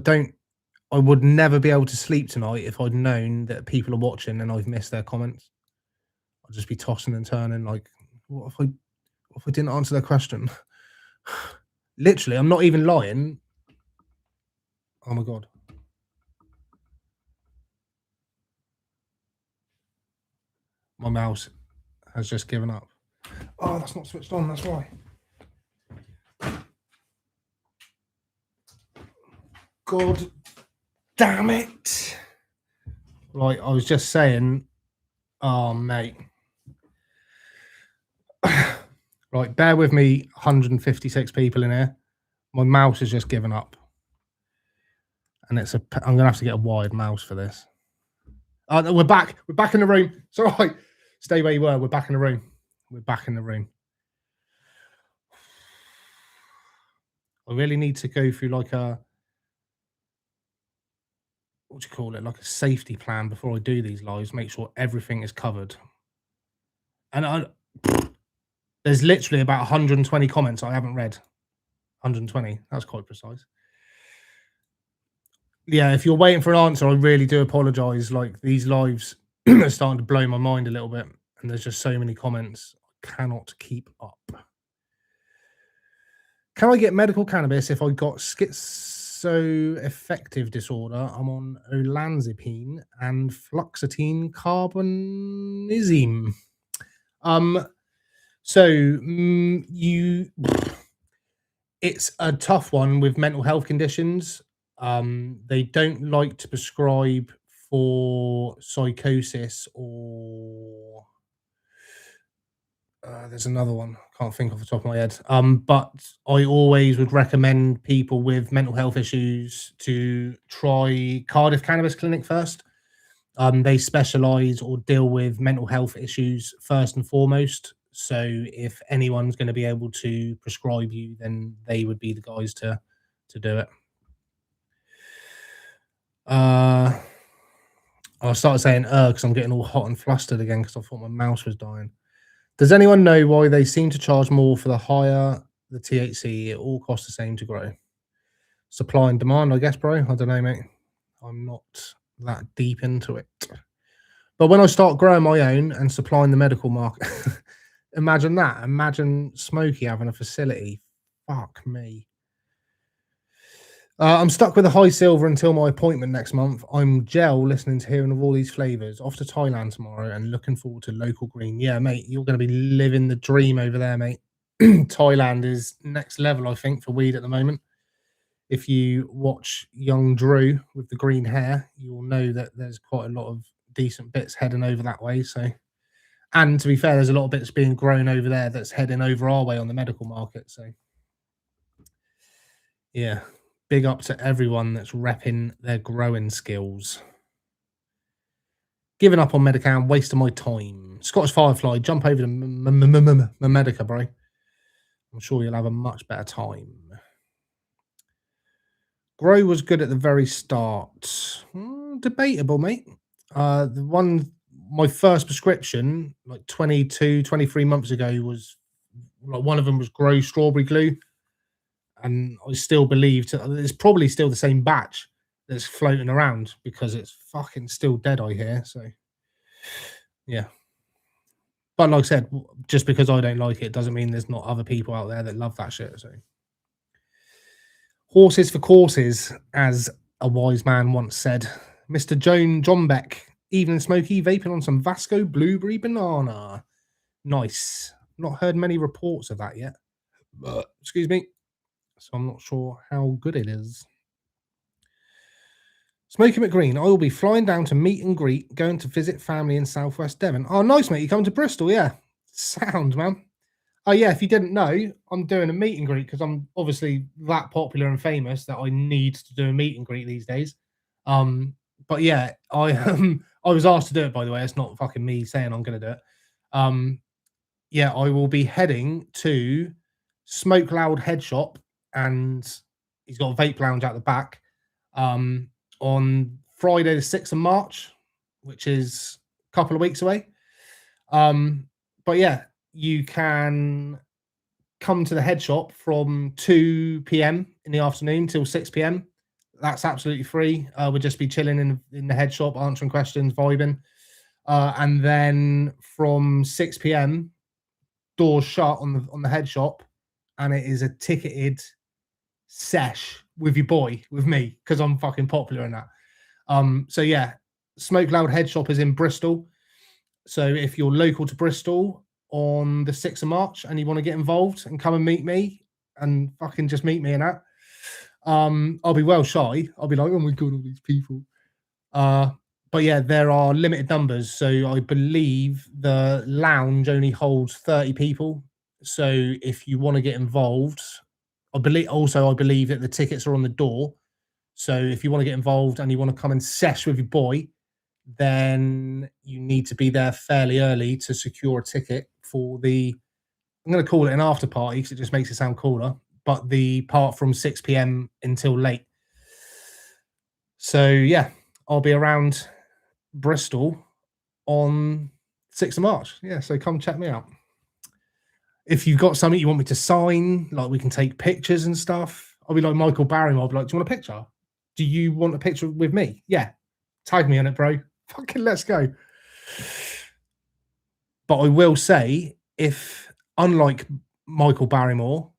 would never be able to sleep tonight if I'd known that people are watching and I've missed their comments. I'd just be tossing and turning like, what if I didn't answer their question? Literally, I'm not even lying. Oh my God. My mouse has just given up. Oh, that's not switched on, that's why. God damn it. Right, I was just saying, oh, mate. Right, bear with me, 156 people in here. My mouse has just given up. And I'm going to have to get a wired mouse for this. We're back. We're back in the room. It's all right. Stay where you were. We're back in the room. We're back in the room. I really need to go through like what do you call it? Like a safety plan before I do these lives. Make sure everything is covered. And there's literally about 120 comments I haven't read. 120. That's quite precise. Yeah, if you're waiting for an answer, I really do apologize. Like these lives are starting to blow my mind a little bit, and there's just so many comments. I cannot keep up. Can I get medical cannabis if I got schizoaffective disorder? I'm on olanzapine and fluoxetine carbamazine. It's a tough one with mental health conditions. They don't like to prescribe for psychosis or there's another one. Can't think off the top of my head. But I always would recommend people with mental health issues to try Cardiff Cannabis Clinic first. They specialize or deal with mental health issues first and foremost. So if anyone's going to be able to prescribe you, then they would be the guys to do it. I started saying because I'm getting all hot and flustered again because I thought my mouse was dying. Does anyone know why they seem to charge more for the higher the THC? It all costs the same to grow. Supply and demand, I guess, bro. I don't know, mate. I'm not that deep into it. But when I start growing my own and supplying the medical market, imagine that. Imagine Smokie having a facility. Fuck me. I'm stuck with a high silver until my appointment next month. I'm gel listening to hearing of all these flavors. Off to Thailand tomorrow and looking forward to local green. Yeah, mate, you're going to be living the dream over there, mate. Thailand is next level, I think, for weed at the moment. If you watch young Drew with the green hair, you'll know that there's quite a lot of decent bits heading over that way. So, and to be fair, there's a lot of bits being grown over there that's heading over our way on the medical market. So, yeah. Big up to everyone that's repping their growing skills. Giving up on Medican, wasting my time. Scottish Firefly, jump over to Medica, bro. I'm sure you'll have a much better time. Grow was good at the very start. Debatable, mate. My first prescription, like 22, 23 months ago, was like one of them was Grow Strawberry Glue. And I still believe it's probably still the same batch that's floating around because it's fucking still dead, I hear. So, yeah. But like I said, just because I don't like it doesn't mean there's not other people out there that love that shit. So, horses for courses, as a wise man once said. Mr. John Beck, evening Smokie, vaping on some Vasco blueberry banana. Nice. Not heard many reports of that yet. But, excuse me. So I'm not sure how good it is. Smokie McGreen, I will be flying down to meet and greet, going to visit family in Southwest Devon. Oh, nice, mate. You coming to Bristol, yeah. Sound, man. Oh, yeah, if you didn't know, I'm doing a meet and greet because I'm obviously that popular and famous that I need to do a meet and greet these days. But yeah, I was asked to do it, by the way. It's not fucking me saying I'm going to do it. Yeah, I will be heading to Smoke Loud Head Shop, and he's got a vape lounge out the back on Friday the 6th of March, which is a couple of weeks away. But yeah, you can come to the head shop from 2 p.m. in the afternoon till 6 p.m. That's absolutely free. We'll just be chilling in the head shop, answering questions, vibing. And then from 6 p.m., doors shut on the head shop, and it is a ticketed sesh with your boy, with me, because I'm fucking popular in that. So yeah, Smoke Loud Head Shop is in Bristol. So if you're local to Bristol on the 6th of March and you want to get involved and come and meet me and fucking just meet me and that, I'll be well shy. I'll be like, oh my god, all these people. But yeah, there are limited numbers. So I believe the lounge only holds 30 people. So if you want to get involved, I believe that the tickets are on the door. So if you want to get involved and you want to come and sesh with your boy, then you need to be there fairly early to secure a ticket for I'm going to call it an after party because it just makes it sound cooler, but the part from 6 p.m. until late. So yeah, I'll be around Bristol on 6th of March. Yeah, so come check me out. If you've got something you want me to sign, like we can take pictures and stuff, I'll be like Michael Barrymore. I'll be like, do you want a picture? Do you want a picture with me? Yeah. Tag me on it, bro. Fucking let's go. But I will say, unlike Michael Barrymore,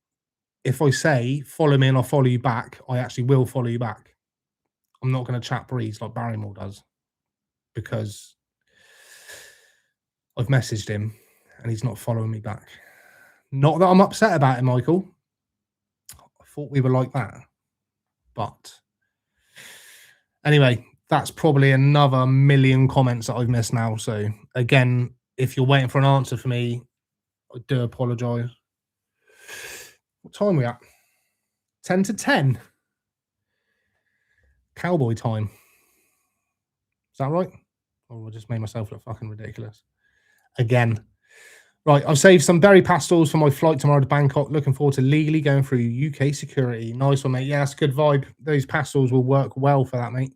if I say follow me and I'll follow you back, I actually will follow you back. I'm not going to chat breeze like Barrymore does, because I've messaged him and he's not following me back. Not that I'm upset about it, Michael. I thought we were like that. But anyway, that's probably another million comments that I've missed now. So again, if you're waiting for an answer from me, I do apologise. What time are we at? 10 to 10. Cowboy time. Is that right? Or I just made myself look fucking ridiculous. Again. Right, I've saved some berry pastels for my flight tomorrow to Bangkok. Looking forward to legally going through UK security. Nice one, mate. Yeah, that's a good vibe. Those pastels will work well for that, mate.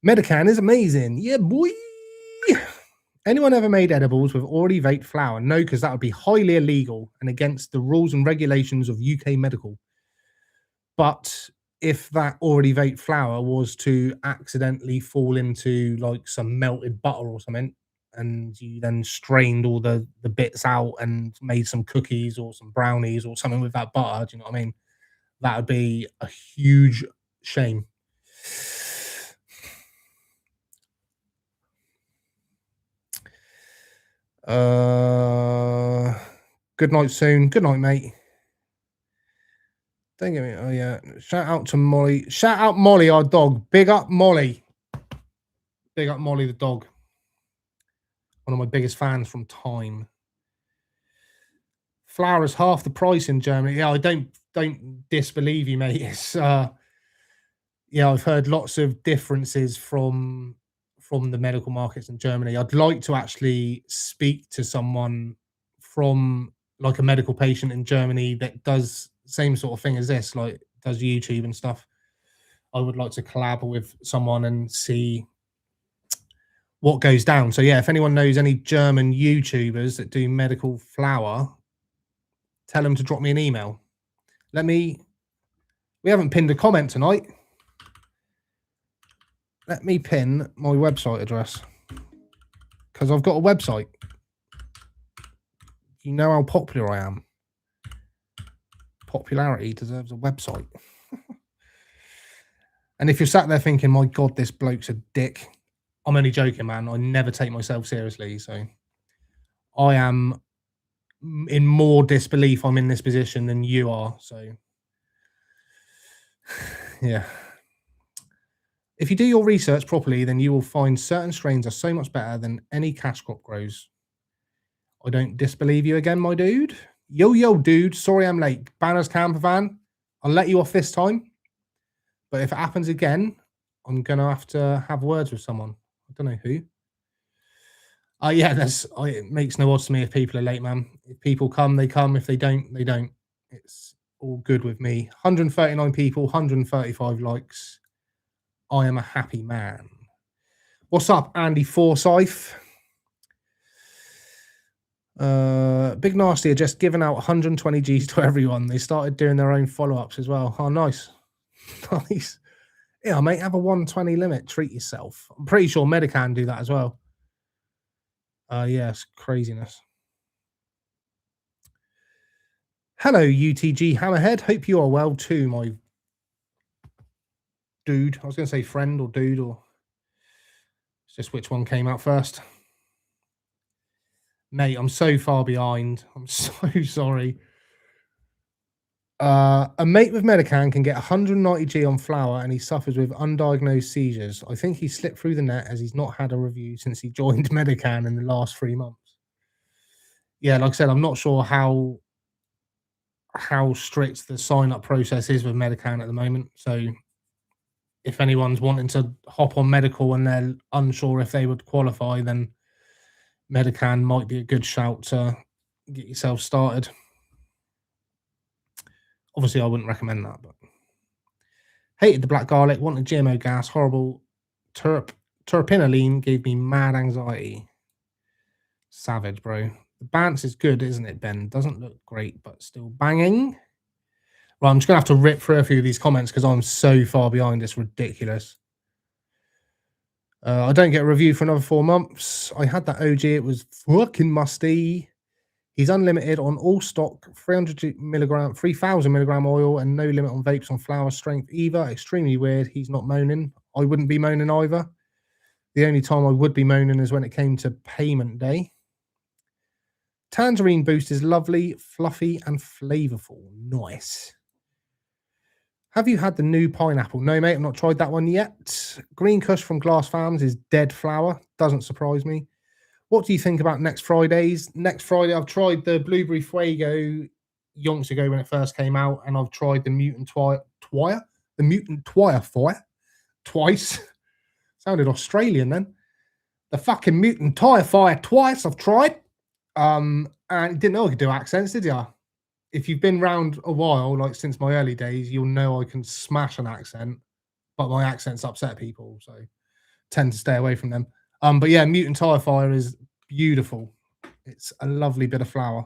Medican is amazing. Yeah, boy. Anyone ever made edibles with already vaped flower? No, because that would be highly illegal and against the rules and regulations of UK medical. But if that already vaped flower was to accidentally fall into like some melted butter or something, and you then strained all the bits out and made some cookies or some brownies or something with that butter, do you know what I mean? That would be a huge shame. Good night soon. Good night, mate. Don't get me. Oh yeah. Shout out to Molly. Shout out Molly, our dog. Big up Molly. Big up Molly the dog. One of my biggest fans from time. Flour is half the price in Germany. Yeah, I don't disbelieve you, mate. It's yeah, I've heard lots of differences from the medical markets in Germany. I'd like to actually speak to someone from like a medical patient in Germany that does same sort of thing as this, like does YouTube and stuff. I would like to collab with someone and see what goes down. So yeah, if anyone knows any German YouTubers that do medical flour, tell them to drop me an email. We haven't pinned a comment tonight. Let me pin my website address because I've got a website. You know how popular I am. Popularity deserves a website. And if you're sat there thinking, my God, this bloke's a dick, I'm only joking, man. I never take myself seriously. So I am in more disbelief I'm in this position than you are. So yeah. If you do your research properly, then you will find certain strains are so much better than any cash crop grows. I don't disbelieve you again, my dude. Yo, dude. Sorry I'm late. Banners camper van. I'll let you off this time. But if it happens again, I'm going to have words with someone. I don't know who. Yeah, it makes no odds to me if people are late, man. If people come, they come. If they don't, they don't. It's all good with me. 139 people, 135 likes. I am a happy man. What's up, Andy Forsyth? Big Nasty are just giving out 120 Gs to everyone. They started doing their own follow-ups as well. Oh, nice. Nice. Yeah, mate, have a 120 limit. Treat yourself. I'm pretty sure Medican do that as well. Yes, craziness. Hello, UTG Hammerhead. Hope you are well too, my dude. I was going to say friend or dude, or it's just which one came out first. Mate, I'm so far behind. I'm so sorry. A mate with Medican can get 190 G on flour and he suffers with undiagnosed seizures. I think he slipped through the net as he's not had a review since he joined Medican in the last 3 months. Yeah, like I said, I'm not sure how strict the sign-up process is with Medican at the moment. So if anyone's wanting to hop on medical and they're unsure if they would qualify, then Medican might be a good shout to get yourself started. Obviously, I wouldn't recommend that, but hated the black garlic, wanted GMO gas, horrible. Terpinolene gave me mad anxiety. Savage, bro. The balance is good, isn't it, Ben? Doesn't look great, but still banging. Right, I'm just going to have to rip through a few of these comments because I'm so far behind. It's ridiculous. I don't get a review for another 4 months. I had that OG. It was fucking musty. He's unlimited on all stock, 3,000 milligram oil, and no limit on vapes on flower strength either. Extremely weird. He's not moaning. I wouldn't be moaning either. The only time I would be moaning is when it came to payment day. Tangerine Boost is lovely, fluffy, and flavorful. Nice. Have you had the new pineapple? No, mate, I've not tried that one yet. Green Kush from Glass Farms is dead flower. Doesn't surprise me. What do you think about next Fridays? Next Friday, I've tried the Blueberry Fuego yonks ago when it first came out, and I've tried the Mutant Twire Fire twice. Sounded Australian then. The fucking Mutant Tire Fire twice I've tried. And didn't know I could do accents, did ya? If you've been around a while, like since my early days, you'll know I can smash an accent, but my accents upset people. So tend to stay away from them. But yeah, Mutant Tire Fire is beautiful. It's a lovely bit of flower.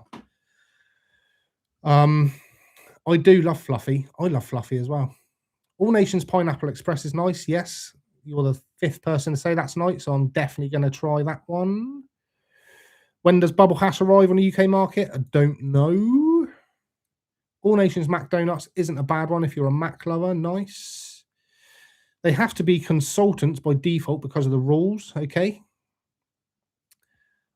I do love Fluffy. I love Fluffy as well. All Nations Pineapple Express is nice. Yes, you're the 5th person to say that's nice, so I'm definitely going to try that one. When does Bubble Hash arrive on the UK market? I don't know. All Nations Mac Donuts isn't a bad one if you're a Mac lover. Nice. They have to be consultants by default because of the rules. Okay.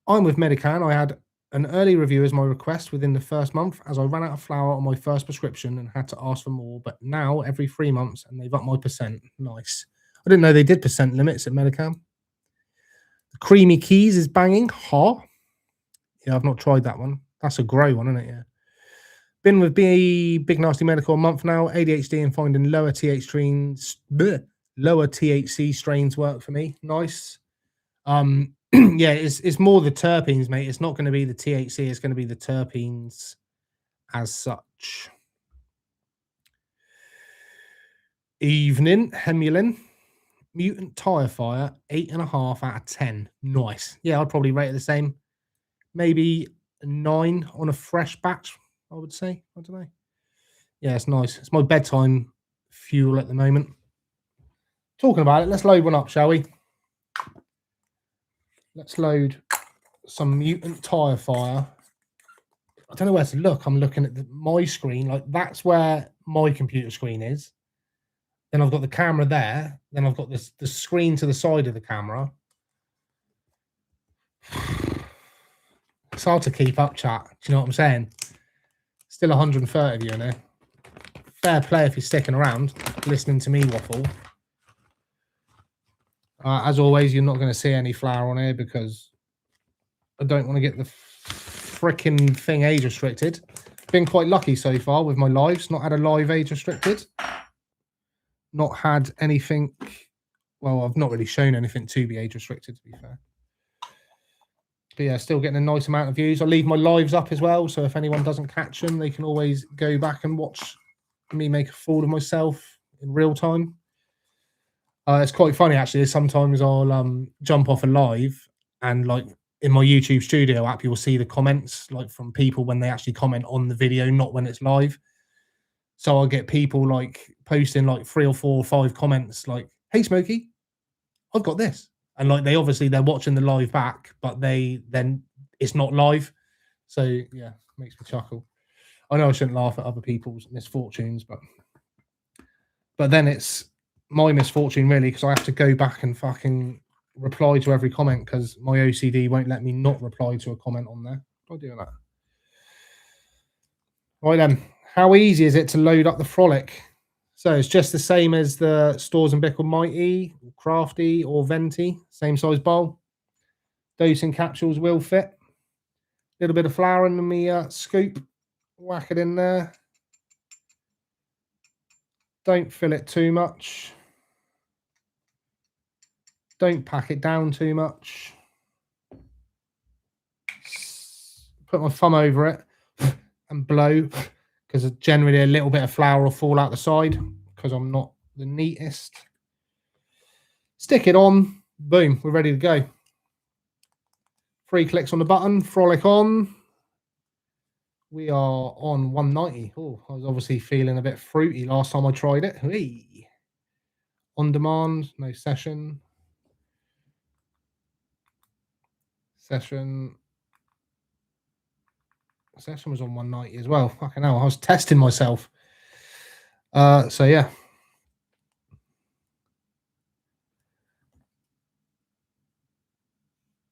I'm with Medican. I had an early review as my request within the first month as I ran out of flour on my first prescription and had to ask for more. But now every 3 months and they've upped my percent. Nice. I didn't know they did percent limits at Medican. The Creamy Keys is banging. Ha. Yeah, I've not tried that one. That's a grow one, isn't it? Yeah. Been with Big Nasty Medical a month now. ADHD and finding lower THC strains work for me. Nice. Yeah, it's more the terpenes, mate. It's not going to be the THC. It's going to be the terpenes as such. Evening, Hemulin. Mutant Tire Fire, 8.5 out of 10. Nice. Yeah, I'd probably rate it the same. Maybe a 9 on a fresh batch, I would say. I don't know. Yeah, it's nice. It's my bedtime fuel at the moment. Talking about it, let's load one up, shall we? Let's load some Mutant Tire Fire. I don't know where to look. I'm looking at my screen. Like, that's where my computer screen is. Then I've got the camera there. Then I've got the screen to the side of the camera. It's hard to keep up, chat. Do you know what I'm saying? Still 130 of you in there. Fair play if you're sticking around, listening to me waffle. As always, you're not going to see any flour on here because I don't want to get the freaking thing age restricted. Been quite lucky so far with my lives. Not had a live age restricted. Not had anything. Well, I've not really shown anything to be age restricted, to be fair. But yeah, still getting a nice amount of views. I leave my lives up as well, so if anyone doesn't catch them, they can always go back and watch me make a fool of myself in real time. It's quite funny, actually. Sometimes I'll jump off a live and, like, in my YouTube studio app, you'll see the comments, like, from people when they actually comment on the video, not when it's live. So I'll get people, like, posting, like, 3 or 4 or 5 comments, like, "Hey, Smokie, I've got this." And, like, they're watching the live back, but then it's not live. So, yeah, makes me chuckle. I know I shouldn't laugh at other people's misfortunes, but then it's my misfortune, really, because I have to go back and fucking reply to every comment because my OCD won't let me not reply to a comment on there. How do I do that? Right then, how easy is it to load up the Frolic? So it's just the same as the Stores and Bickle Mighty, Crafty, or Venti. Same size bowl. Dosing capsules will fit. A little bit of flour in the scoop. Whack it in there. Don't fill it too much. Don't pack it down too much. Put my thumb over it and blow, because generally a little bit of flour will fall out the side because I'm not the neatest. Stick it on. Boom. We're ready to go. 3 clicks on the button. Frolic on. We are on 190. Oh, I was obviously feeling a bit fruity last time I tried it. Hey. On demand. No session. Session was on 190 as well. Fucking hell, I was testing myself. So yeah.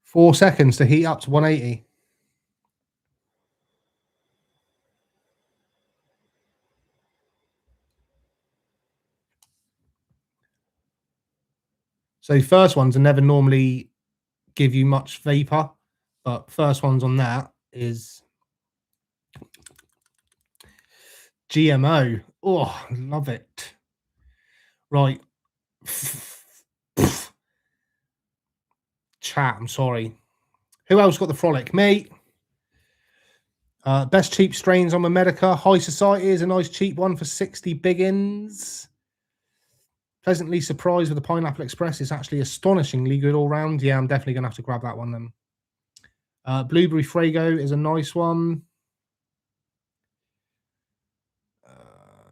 Four seconds to heat up to 180. So first ones are never normally give you much vapor, but first ones on that is GMO. Oh, love it. Right. Chat, I'm sorry. Who else got the Frolic? Me. Best cheap strains on my Medica. High Society is a nice cheap one for 60 biggins. Pleasantly surprised with the Pineapple Express. It's actually astonishingly good all round. Yeah, I'm definitely going to have to grab that one then. Blueberry Frago is a nice one.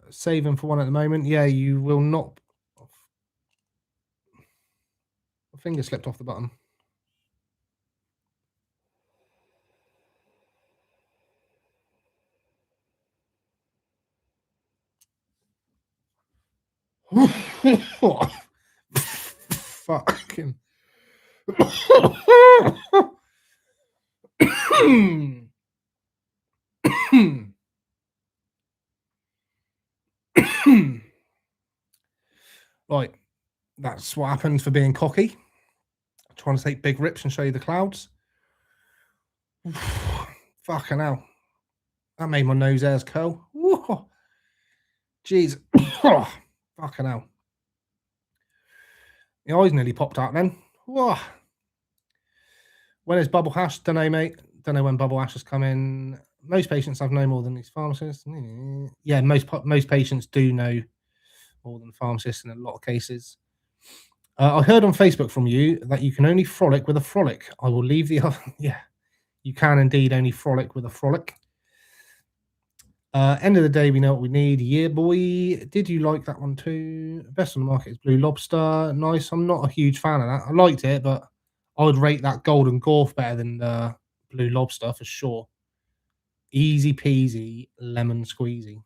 Saving for one at the moment. Yeah, you will not. My finger slipped off the button. Fucking. Right, that's what happens for being cocky. Trying to take big rips and show you the clouds. Fucking hell. That made my nose hairs curl. Jeez. Fucking hell. The eyes nearly popped out then. Whoa. When is bubble hash? Don't know, mate. Don't know when bubble hash has come in. Most patients have no more than these pharmacists. Yeah, most patients do know more than pharmacists in a lot of cases. I heard on Facebook from you that you can only frolic with a frolic. I will leave the other. Yeah, you can indeed only frolic with a frolic. End of the day, we know what we need. Yeah, boy. Did you like that one too? Best on the market is Blue Lobster. Nice. I'm not a huge fan of that. I liked it, but I would rate that Golden Gorf better than the Blue Lobster for sure. Easy peasy, lemon squeezy.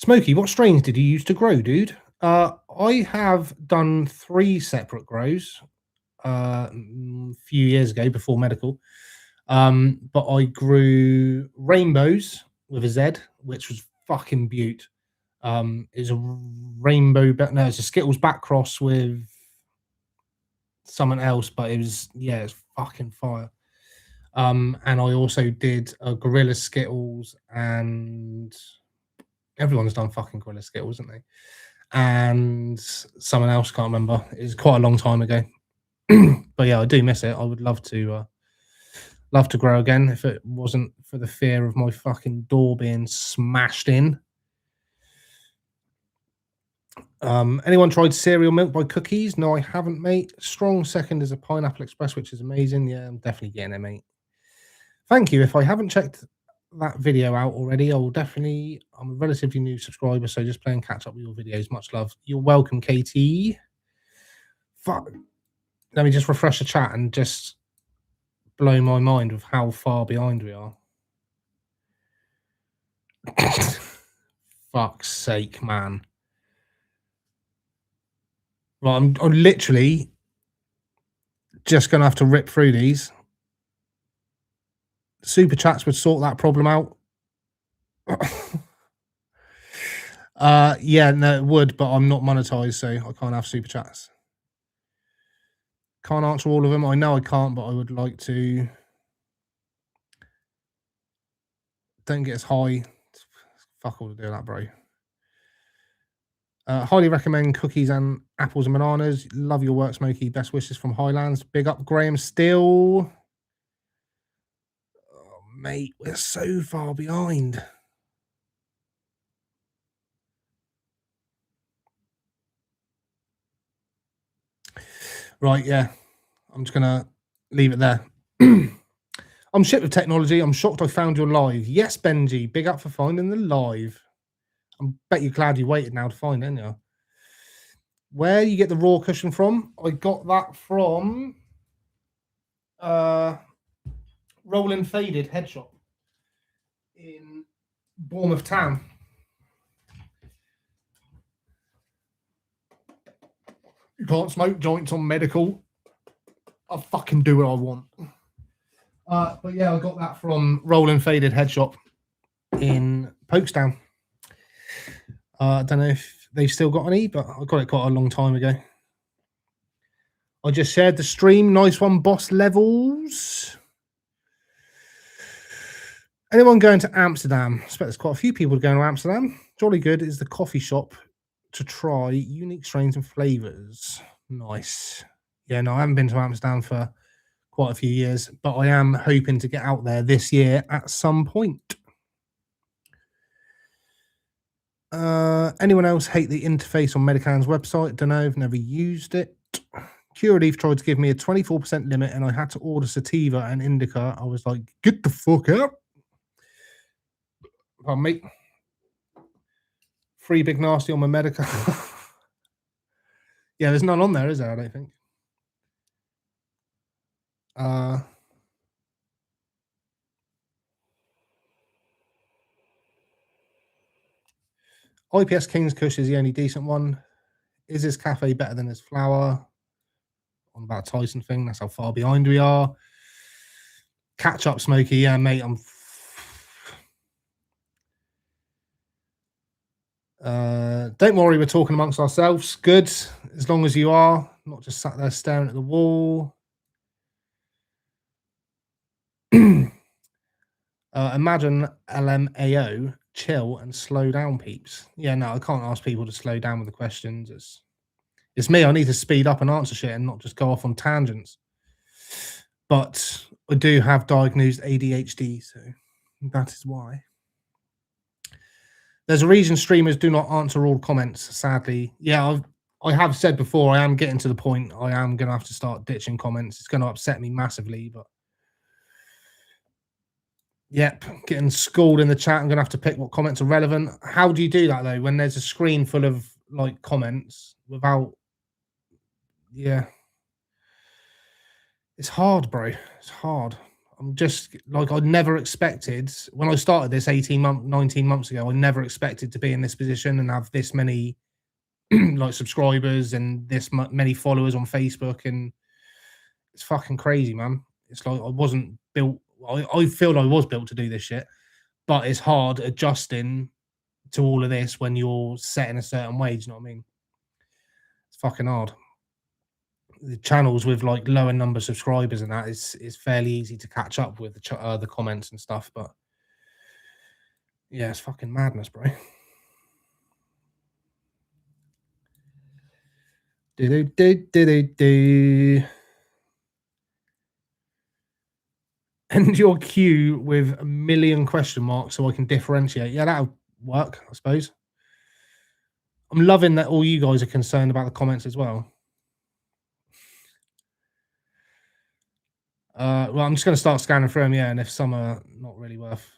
Smokie, what strains did you use to grow, dude? I have done 3 separate grows a few years ago before medical. But I grew rainbows with a Z, which was fucking beaut. It's a rainbow, no, it's a Skittles back cross with someone else, but it's fucking fire. And I also did a Gorilla Skittles, and everyone's done fucking Gorilla Skittles, haven't they? And someone else, can't remember. It's quite a long time ago. But yeah, I do miss it. I would love to grow again if it wasn't for the fear of my fucking door being smashed in. Anyone tried cereal milk by Cookies? No, I haven't, mate. Strong second is a Pineapple Express, which is amazing. Yeah, I'm definitely getting it, mate. Thank you. If I haven't checked that video out already, I will definitely. I'm a relatively new subscriber, so just playing catch up with your videos. Much love. You're welcome, KT. Fuck. Let me just refresh the chat and just blow my mind with how far behind we are. Fuck's sake, man. Right, I'm literally just going to have to rip through these. Super chats would sort that problem out. Yeah, no, it would, but I'm not monetized, so I can't have super chats. Can't answer all of them. I know I can't, but I would like to. Don't get as high. Fuck all to do that, bro. Highly recommend Cookies and Apples and Bananas. Love your work, Smokie. Best wishes from Highlands. Big up, Graham Still. Oh, mate, we're so far behind. Right, yeah. I'm just going to leave it there. I'm shit with technology. I'm shocked I found your live. Yes, Benji. Big up for finding the live. I bet you're glad you waited now to find it, aren't you? Where you get the raw cushion from? I got that from Rolling Faded Head Shop in Bournemouth Town. You can't smoke joints on medical. I'll fucking do what I want. But yeah, I got that from Rolling Faded Head Shop in Folkestone. I don't know if they've still got any, but I got it quite a long time ago. I just shared the stream. Nice one, Boss Levels. Anyone going to Amsterdam? I expect there's quite a few people going to Amsterdam. Jolly Good is the coffee shop to try unique strains and flavors. Nice. Yeah, no, I haven't been to Amsterdam for quite a few years, but I am hoping to get out there this year at some point. Anyone else hate the interface on Medican's website? Don't know. I've never used it. Curaleaf tried to give me a 24% limit and I had to order sativa and indica. I was like, get the fuck out. Pardon me. Free Big Nasty on my Medica. Yeah, there's none on there, is there? I don't think. IPS King's Kush is the only decent one. Is this cafe better than his flower? On about Tyson thing. That's how far behind we are. Catch up, Smokie. Yeah, mate. Don't worry, we're talking amongst ourselves. Good, as long as you are, not just sat there staring at the wall. Imagine LMAO, chill and slow down, peeps. Yeah, no, I can't ask people to slow down with the questions. It's me. I need to speed up and answer shit and not just go off on tangents. But I do have diagnosed ADHD, so that is why. There's a reason streamers do not answer all comments, sadly. Yeah, I have said before, I am getting to the point I am going to have to start ditching comments. It's going to upset me massively, but yep, getting schooled in the chat. I'm going to have to pick what comments are relevant. How do you do that, though, when there's a screen full of, like, comments without... Yeah. It's hard, bro. It's hard. I'm just, like, I never expected... When I started this 19 months ago, I never expected to be in this position and have this many, like, subscribers and this many followers on Facebook, and it's fucking crazy, man. It's like I wasn't built... I feel I was built to do this shit, but it's hard adjusting to all of this when you're set in a certain way. Do you know what I mean? It's fucking hard. The channels with like lower number of subscribers and that is fairly easy to catch up with the comments and stuff, but yeah, it's fucking madness, bro. Do. End your queue with a million question marks so I can differentiate. Yeah, that'll work, I suppose. I'm loving that all you guys are concerned about the comments as well. Well, I'm just going to start scanning through them, yeah, and if some are not really worth...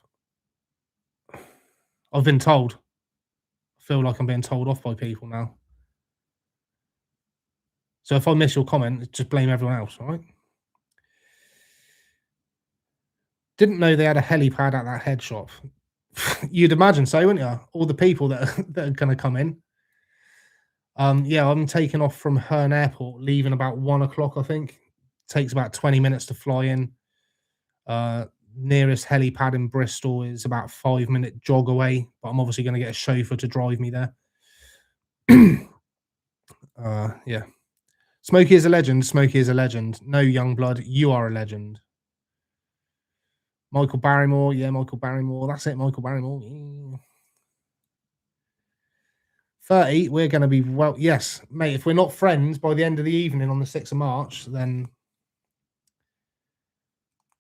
I've been told. I feel like I'm being told off by people now. So if I miss your comment, just blame everyone else, all right? Didn't know they had a helipad at that head shop. You'd imagine so, wouldn't you? All the people that are going to come in. Yeah, I'm taking off from Herne Airport, leaving about 1 o'clock, I think. Takes about 20 minutes to fly in. Nearest helipad in Bristol is about a 5-minute jog away, but I'm obviously going to get a chauffeur to drive me there. Yeah. Smokie is a legend. Smokie is a legend. No, Youngblood, you are a legend. Michael Barrymore. Yeah, Michael Barrymore. That's it, Michael Barrymore. Yeah. 30, we're going to be... Well, yes, mate, if we're not friends by the end of the evening on the 6th of March, then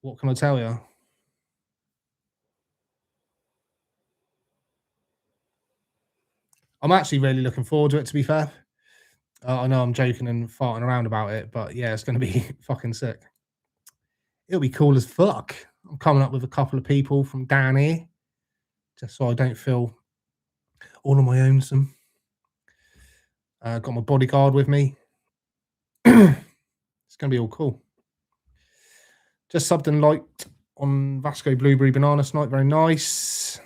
what can I tell you? I'm actually really looking forward to it, to be fair. I know I'm joking and farting around about it, but yeah, it's going to be fucking sick. It'll be cool as fuck. I'm coming up with a couple of people from down here, just so I don't feel all on my own. Got my bodyguard with me. It's going to be all cool. Just subbed and liked on Vasco Blueberry Banana Snipe. Very nice.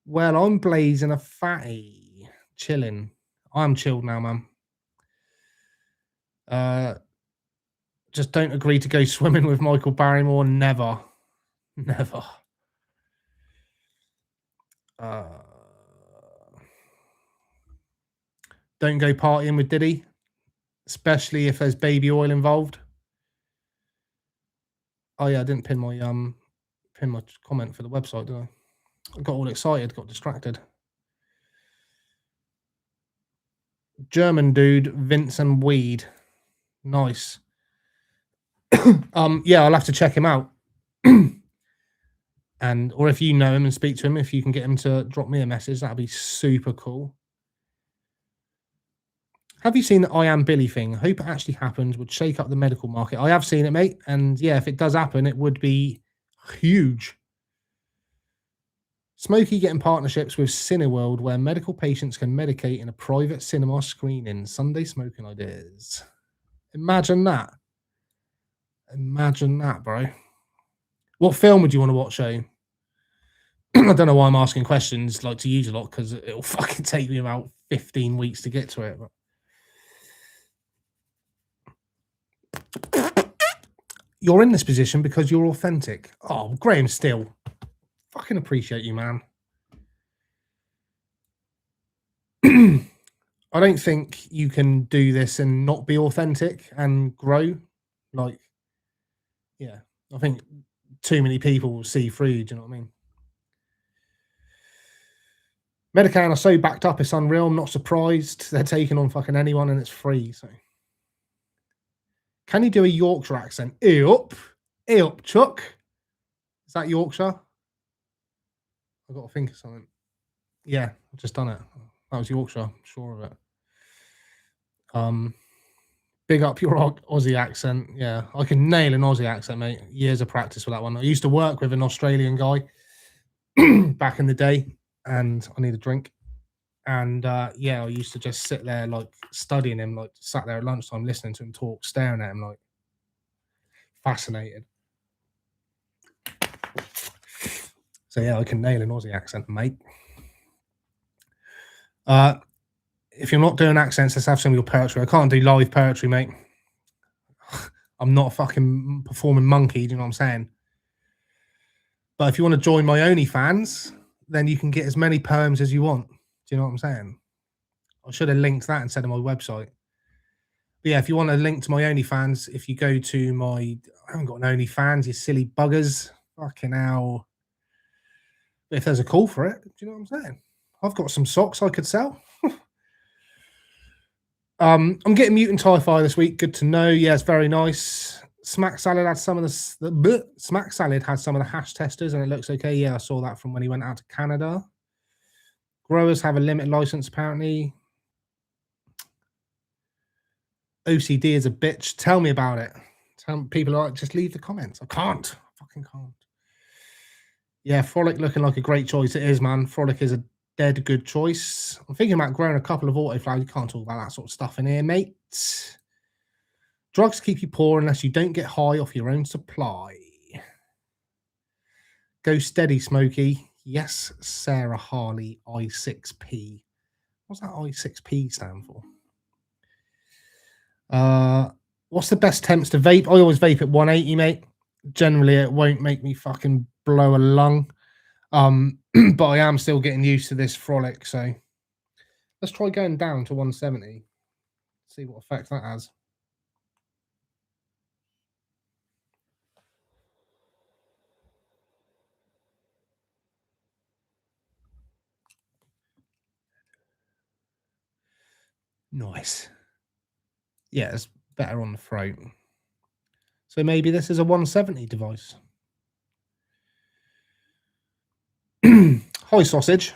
Well, I'm blazing a fatty. Chilling. I'm chilled now, man. Just don't agree to go swimming with Michael Barrymore. Never. Never. Don't go partying with Diddy, especially if there's baby oil involved. Oh yeah, I didn't pin my comment for the website, did I? I got all excited, got distracted. German dude, Vincent Weed. Nice. Yeah, I'll have to check him out. And or if you know him and speak to him, if you can get him to drop me a message, that'd be super cool. Have you seen the I Am Billy thing? I hope it actually happens. Would shake up the medical market. I have seen it, mate. And yeah, if it does happen, it would be huge. Smokie getting partnerships with Cineworld where medical patients can medicate in a private cinema screening. Sunday smoking ideas. Imagine that. Imagine that, bro. What film would you want to watch, though? I don't know why I'm asking questions like to use a lot because it'll fucking take me about 15 weeks to get to it. But... You're in this position because you're authentic. Oh, Graham Still. Fucking appreciate you, man. I don't think you can do this and not be authentic and grow. Like, yeah, I think too many people will see through. Do you know what I mean? Medican are so backed up, it's unreal. I'm not surprised. They're taking on fucking anyone and it's free. So, can you do a Yorkshire accent? Eop, Chuck. Is that Yorkshire? I've got to think of something. Yeah, I've just done it. That was Yorkshire. I'm sure of it. Big up your Aussie accent. Yeah, I can nail an Aussie accent, mate. Years of practice for that one. I used to work with an Australian guy back in the day, and I need a drink. And yeah, I used to just sit there like studying him, like sat there at lunchtime listening to him talk, staring at him like fascinated. So yeah, I can nail an Aussie accent, mate. If you're not doing accents, let's have some of your poetry. I can't do live poetry, mate. I'm not a fucking performing monkey, do you know what I'm saying? But if you want to join my OnlyFans, then you can get as many poems as you want. Do you know what I'm saying? I should have linked that instead of my website. But yeah, if you want a link to my OnlyFans, if you go to my... I haven't got an OnlyFans, you silly buggers. Fucking hell. But if there's a call for it, do you know what I'm saying? I've got some socks I could sell. I'm getting Mutant Tie-Fi this week. Good to know. Yeah, it's very nice. Smack Salad had some of Smack Salad had some of the hash testers, and it looks okay. Yeah, I saw that from when he went out to Canada. Growers have a limited license, apparently. OCD is a bitch. Tell me about it. People are like, just leave the comments. I can't. I fucking can't. Yeah, Frolic looking like a great choice. It is, man. Frolic is a dead good choice. I'm thinking about growing a couple of autoflowers. You can't talk about that sort of stuff in here, mate. Drugs keep you poor unless you don't get high off your own supply. Go steady, Smokie. Yes, Sarah Harley, I6P. What's that I6P stand for? What's the best temps to vape? I always vape at 180, mate. Generally, it won't make me fucking blow a lung. But I am still getting used to this Frolic, so let's try going down to 170. See what effect that has. Nice. Yeah, it's better on the throat. So maybe this is a 170 device. Hi, sausage.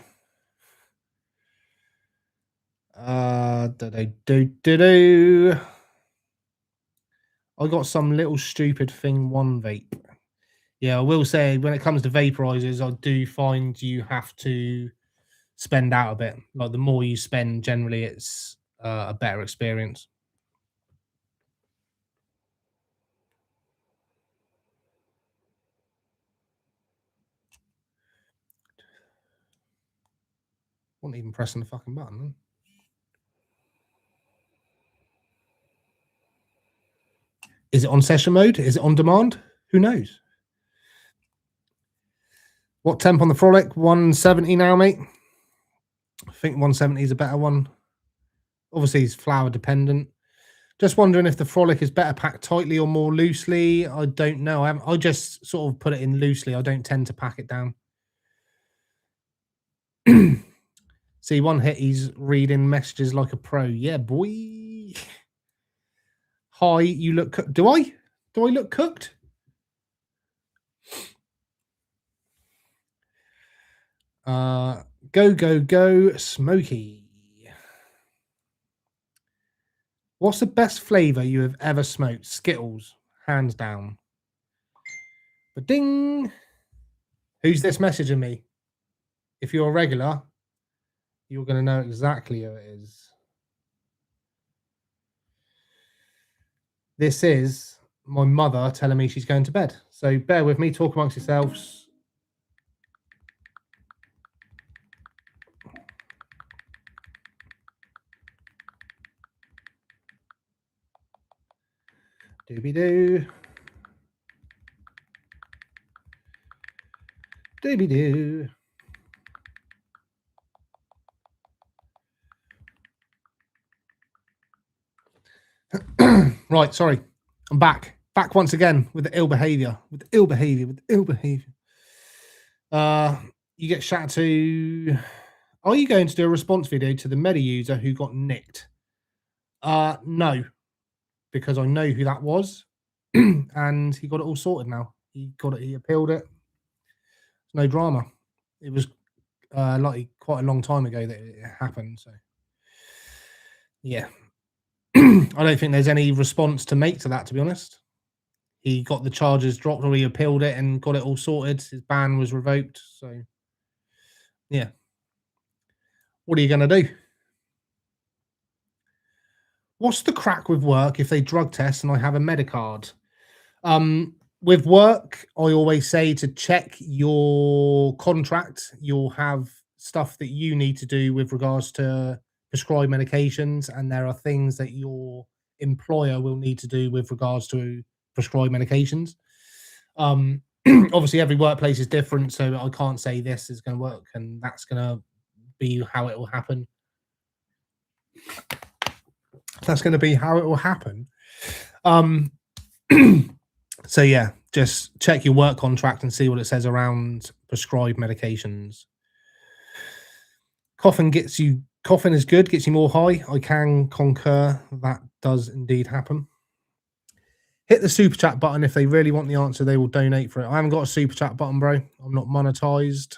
I got some little stupid thing one vape. Yeah, I will say when it comes to vaporizers, I do find you have to spend out a bit. Like the more you spend, generally, it's a better experience. Wasn't even pressing the fucking button. Huh? Is it on session mode? Is it on demand? Who knows? What temp on the Frolic? 170 now, mate. I think 170 is a better one. Obviously, it's flower dependent. Just wondering if the Frolic is better packed tightly or more loosely. I don't know. I just sort of put it in loosely. I don't tend to pack it down. See, one hit, he's reading messages like a pro. Yeah, boy. Hi, you look... Do I? Do I look cooked? Go, Smokie. What's the best flavor you have ever smoked? Skittles, hands down. But ding. Who's this messaging me? If you're a regular, you're going to know exactly who it is. This is my mother telling me she's going to bed. So bear with me, talk amongst yourselves. Doobie-doo. Doobie-doo. Right, sorry. I'm back. Back once again with the ill behaviour. You get shouted to. Are you going to do a response video to the Medi user who got nicked? No, because I know who that was, and he got it all sorted now. He got it. He appealed it. No drama. It was like quite a long time ago that it happened. So yeah, I don't think there's any response to make to that. To be honest, he got the charges dropped, or he appealed it and got it all sorted. His ban was revoked. So yeah, what are you going to do? What's the crack with work if they drug test and I have a Medicard? With work, I always say to check your contract. You'll have stuff that you need to do with regards to prescribed medications, and there are things that your employer will need to do with regards to prescribed medications. Obviously, every workplace is different, so I can't say this is going to work and that's going to be how it will happen. That's going to be how it will happen. So yeah, just check your work contract and see what it says around prescribed medications. Coughing is good, gets you more high. I can concur. That does indeed happen. Hit the super chat button. If they really want the answer, they will donate for it. I haven't got a super chat button, bro. I'm not monetized.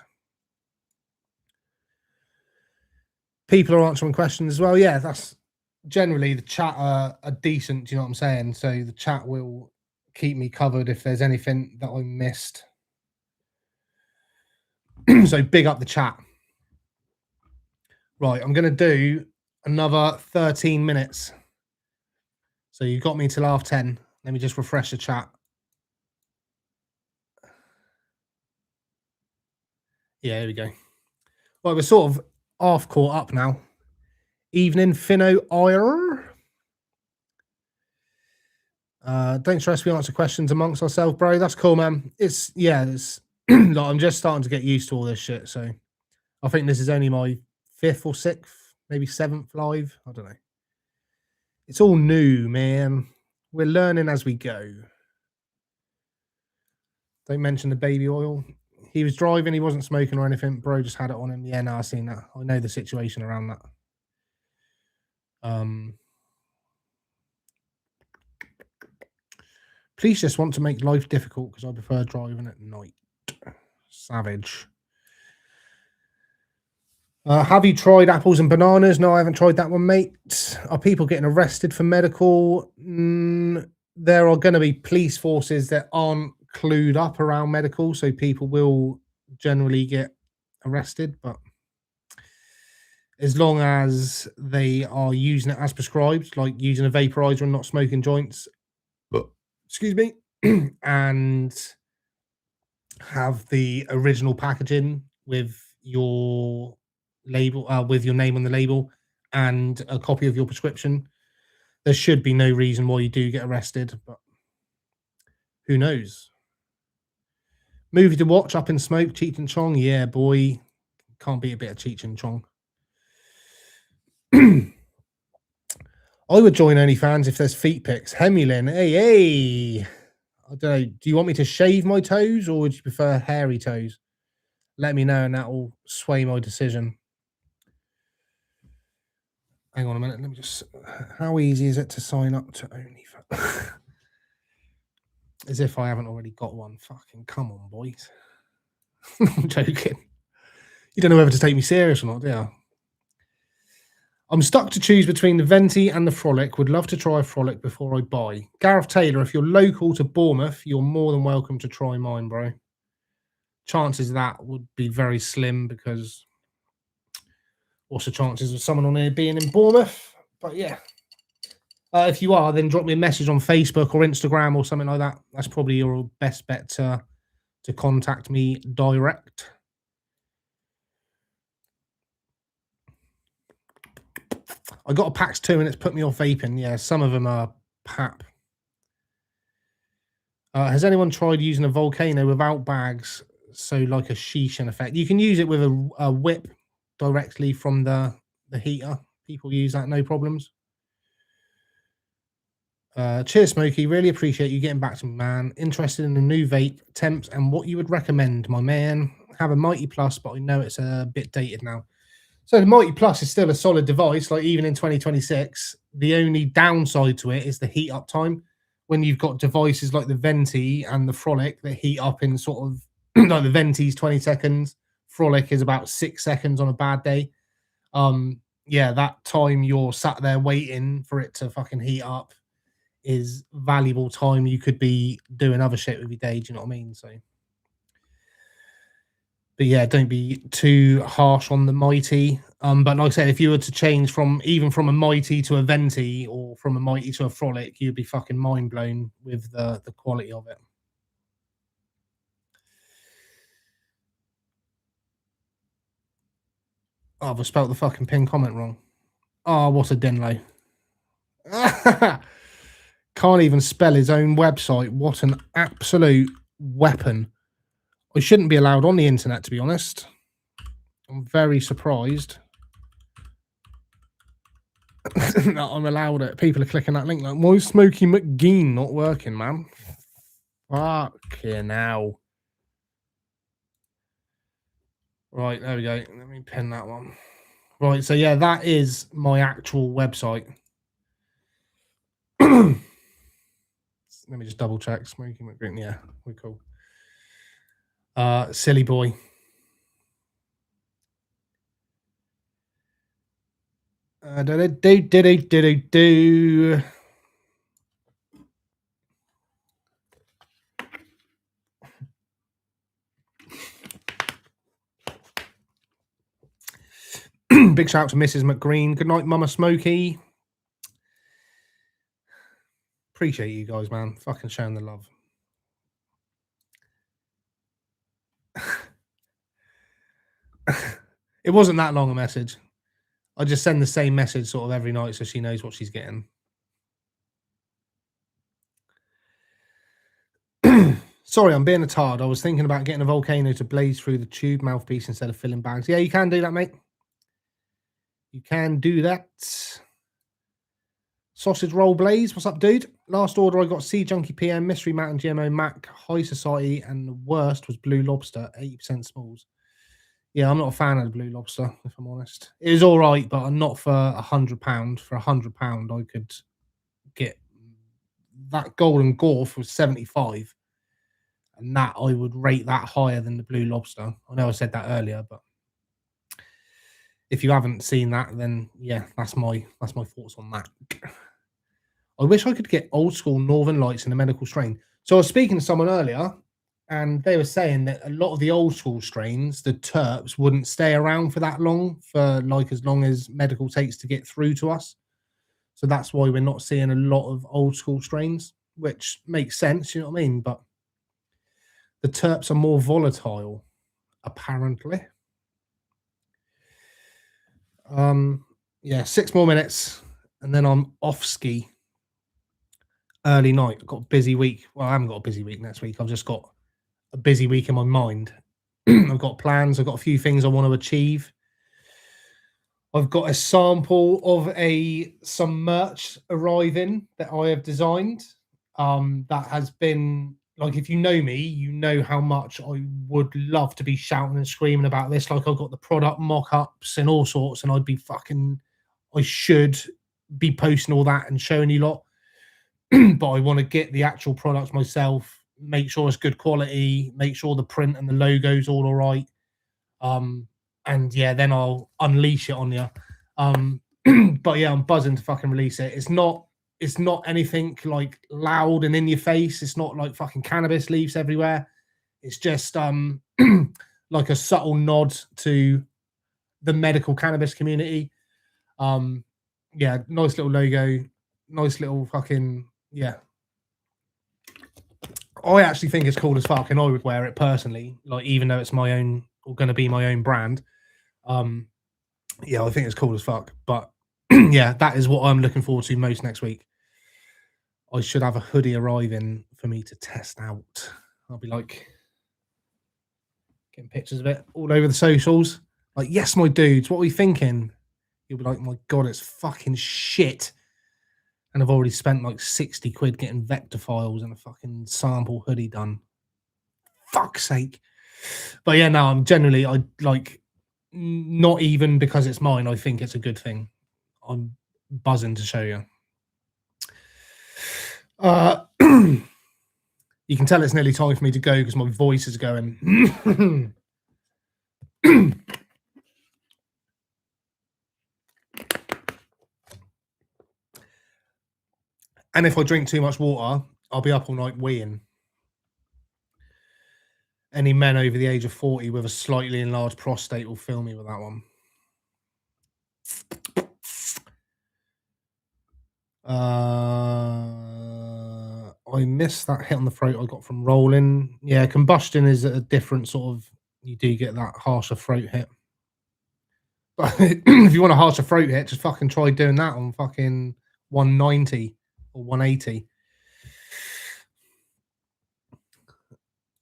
People are answering questions as well. Yeah, that's generally the chat are decent. Do you know what I'm saying? So the chat will keep me covered if there's anything that I missed. So big up the chat. Right, I'm going to do another 13 minutes. So you got me till 10:30. Let me just refresh the chat. Yeah, here we go. Right, we're sort of half caught up now. Evening, Finno Ire. Don't stress, we answer questions amongst ourselves, bro. That's cool, man. It's like I'm just starting to get used to all this shit. So I think this is only my 5th or 6th, maybe 7th live. I don't know. It's all new, man. We're learning as we go. Don't mention the baby oil. He was driving, he wasn't smoking or anything. Bro just had it on him. Yeah, no, I've seen that. I know the situation around that. Police just want to make life difficult because I prefer driving at night. Savage. Have you tried apples and bananas? No, I haven't tried that one, mate. Are people getting arrested for medical? There are going to be police forces that aren't clued up around medical, so people will generally get arrested, but as long as they are using it as prescribed, like using a vaporizer and not smoking joints, excuse me, and have the original packaging with your label, with your name on the label and a copy of your prescription, there should be no reason why you do get arrested, but who knows? Movie to watch, Up in Smoke, Cheech and Chong. Yeah, boy. Can't beat a bit of Cheech and Chong. I would join OnlyFans if there's feet pics. Hemulin, hey. I don't know. Do you want me to shave my toes or would you prefer hairy toes? Let me know and that will sway my decision. Hang on a minute. Let me just. How easy is it to sign up to OnlyFans? As if I haven't already got one. Fucking come on, boys. I'm joking. You don't know whether to take me serious or not, do you? I'm stuck to choose between the Venti and the Frolic. Would love to try a Frolic before I buy. Gareth Taylor, if you're local to Bournemouth, you're more than welcome to try mine, bro. Chances of that would be very slim because what's the chances of someone on here being in Bournemouth? But yeah. If you are, then drop me a message on Facebook or Instagram or something like that. That's probably your best bet to contact me direct. I got a PAX 2 and it's put me off vaping. Yeah, some of them are pap. Has anyone tried using a volcano without bags? So like a shisha effect. You can use it with a whip directly from the heater. People use that, no problems. Cheers, Smokie. Really appreciate you getting back to me, man. Interested in the new vape temps and what you would recommend, my man. Have a Mighty Plus, but I know it's a bit dated now. So the Mighty Plus is still a solid device, like even in 2026. The only downside to it is the heat up time. When you've got devices like the Venti and the Frolic that heat up in sort of like the Venti's 20 seconds, Frolic is about 6 seconds on a bad day. Yeah, that time you're sat there waiting for it to fucking heat up is valuable time. You could be doing other shit with your day. Do you know what I mean? So, but yeah, don't be too harsh on the Mighty. But like I said, if you were to change from even from a Mighty to a Venti or from a Mighty to a Frolic, you'd be fucking mind blown with the quality of it. Oh, I've spelt the fucking pin comment wrong. Oh, what a Denlo. Can't even spell his own website. What an absolute weapon. I shouldn't be allowed on the internet, to be honest. I'm very surprised that I'm allowed it. People are clicking that link like, why is Smokie McGee not working, man? Fucking hell. Right, there we go. Let me pin that one. Right, so yeah, that is my actual website. Let me just double check. Smokie McGee. Yeah, we're cool. Silly boy. Do. Big shout out to Mrs. McGreen. Good night, Mama Smokie. Appreciate you guys, man. Fucking showing the love. It wasn't that long a message. I just send the same message sort of every night so she knows what she's getting. Sorry, I'm being a tard. I was thinking about getting a volcano to blaze through the tube mouthpiece instead of filling bags. Yeah, you can do that, mate. You can do that. Sausage roll blaze. What's up, dude? Last order I got Sea Junkie PM, Mystery Mountain GMO Mac, High Society, and the worst was Blue Lobster, 80% smalls. Yeah, I'm not a fan of the Blue Lobster, if I'm honest. It was all right, but I'm not for £100. For £100, I could get that Golden Gorf was 75, and that I would rate that higher than the Blue Lobster. I know I said that earlier, but if you haven't seen that, then yeah, that's my thoughts on that. I wish I could get old school Northern Lights in a medical strain. So I was speaking to someone earlier, and they were saying that a lot of the old school strains, the terps, wouldn't stay around for that long, for like as long as medical takes to get through to us. So that's why we're not seeing a lot of old school strains, which makes sense, you know what I mean? But the terps are more volatile, apparently. Yeah, 6 more minutes, and then I'm off ski. Early night. I've got a busy week. Well, I haven't got a busy week next week. I've just got a busy week in my mind. I've got plans. I've got a few things I want to achieve. I've got a sample of some merch arriving that I have designed. That has been like, if you know me, you know how much I would love to be shouting and screaming about this. Like, I've got the product mock-ups and all sorts, and I should be posting all that and showing you lot. But I want to get the actual products myself, make sure it's good quality, make sure the print and the logo's all right. and yeah, then I'll unleash it on you. But yeah, I'm buzzing to fucking release it. It's not anything like loud and in your face. It's not like fucking cannabis leaves everywhere. It's just like a subtle nod to the medical cannabis community. Yeah, nice little logo, nice little fucking, yeah. I actually think it's cool as fuck, and I would wear it personally, like even though it's my own or going to be my own brand. Yeah, I think it's cool as fuck. But yeah, that is what I'm looking forward to most next week. I should have a hoodie arriving for me to test out. I'll be like getting pictures of it all over the socials. Like, yes, my dudes, what are we thinking? You'll be like, my God, it's fucking shit. And I've already spent like 60 quid getting vector files and a fucking sample hoodie done. Fuck's sake. But yeah, no, I'm generally, I like, not even because it's mine, I think it's a good thing. I'm buzzing to show you. You can tell it's nearly time for me to go because my voice is going. And if I drink too much water, I'll be up all night weeing. Any men over the age of 40 with a slightly enlarged prostate will feel me with that one. I missed that hit on the throat I got from rolling. Yeah, combustion is a different sort of, you do get that harsher throat hit. But if you want a harsher throat hit, just fucking try doing that on fucking 190 or 180.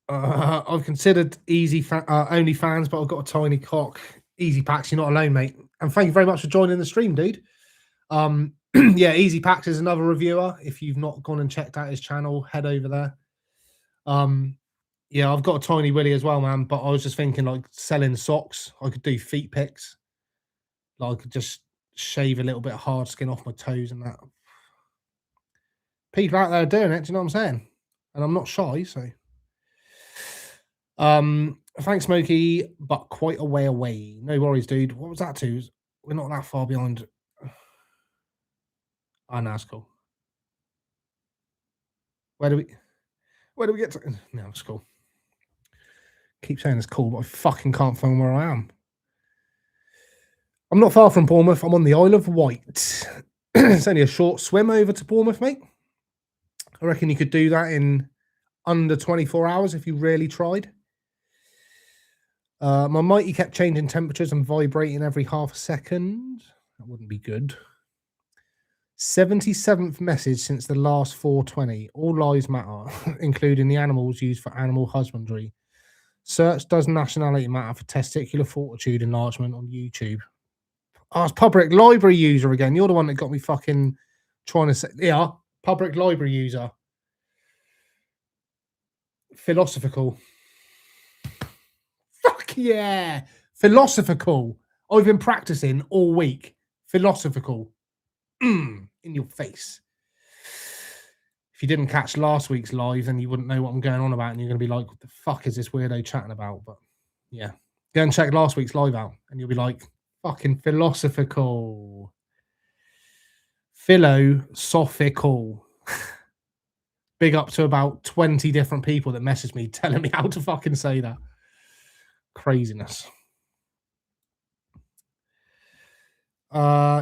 I've considered easy OnlyFans, but I've got a tiny cock. Easy Packs, you're not alone, mate. And thank you very much for joining the stream, dude. Yeah, Easy Packs is another reviewer. If you've not gone and checked out his channel, head over there. Yeah, I've got a tiny willy as well, man. But I was just thinking, like, selling socks. I could do feet pics. Like, I could just shave a little bit of hard skin off my toes and that. People out there are doing it. Do you know what I'm saying? And I'm not shy, so. Thanks, Smokie, but quite a way away. No worries, dude. What was that to? We're not that far behind. Oh, no, that's cool. Where do we get to? No, it's cool. Keep saying it's cool, but I fucking can't find where I am. I'm not far from Bournemouth. I'm on the Isle of Wight. It's only a short swim over to Bournemouth, mate. I reckon you could do that in under 24 hours if you really tried. My mighty kept changing temperatures and vibrating every half a second. That wouldn't be good. 77th message since the last 420. All lives matter, including the animals used for animal husbandry. Search does nationality matter for testicular fortitude enlargement on YouTube. Oh, it's public library user again. You're the one that got me fucking trying to say. Yeah, public library user. Philosophical. Fuck yeah. Philosophical. I've been practicing all week. Philosophical. In your face. If you didn't catch last week's live, then you wouldn't know what I'm going on about, and you're going to be like, what the fuck is this weirdo chatting about? But yeah, go and check last week's live out, and you'll be like, fucking philosophical. Philosophical. Big up to about 20 different people that messaged me telling me how to fucking say that. Craziness.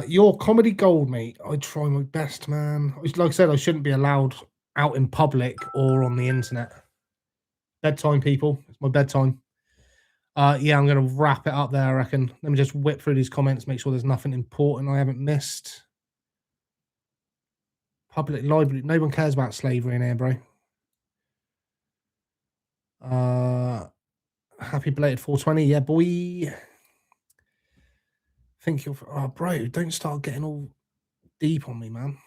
Your comedy gold, mate. I try my best, man. Like I said, I shouldn't be allowed out in public or on the internet. Bedtime, people. It's my bedtime. Yeah, I'm going to wrap it up there, I reckon. Let me just whip through these comments, make sure there's nothing important I haven't missed. Public library. No one cares about slavery in here, bro. Happy belated 420. Yeah, boy. Think you're... Oh, bro, don't start getting all deep on me, man.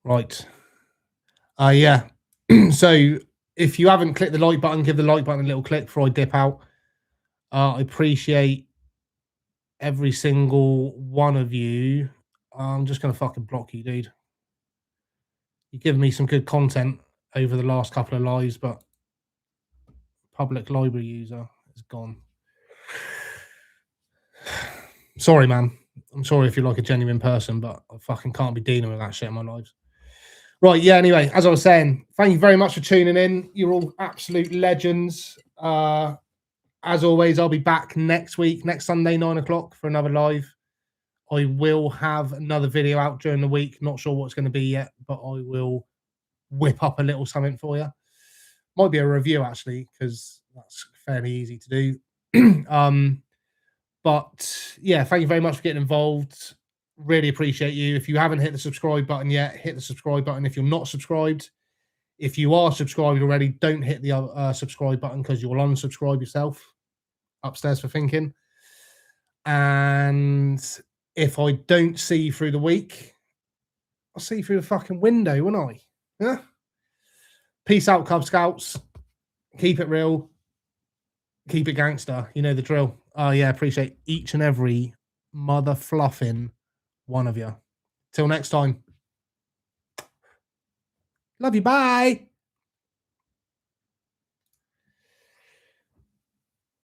Right. Yeah. So if you haven't clicked the like button, give the like button a little click before I dip out. I appreciate every single one of you. I'm just going to fucking block you, dude. You've given me some good content over the last couple of lives, but public library user. is gone. Sorry, man. I'm sorry if you're like a genuine person, but I fucking can't be dealing with that shit in my life. Right, yeah, anyway, as I was saying, thank you very much for tuning in. You're all absolute legends. As always, I'll be back next week, next Sunday, 9 o'clock for another live. I will have another video out during the week. Not sure what it's going to be yet, but I will whip up a little something for you. Might be a review, actually, because that's fairly easy to do. But yeah, thank you very much for getting involved. Really appreciate you. If you haven't hit the subscribe button yet, hit the subscribe button. If you're not subscribed, if you are subscribed already, don't hit the subscribe button because you'll unsubscribe yourself. Upstairs for thinking. And if I don't see you through the week, I'll see you through the fucking window, won't I? Yeah. Peace out, Cub Scouts. Keep it real. Keep it gangster. You know the drill. Oh yeah, appreciate each and every mother fluffing one of you. Till next time. Love you. Bye.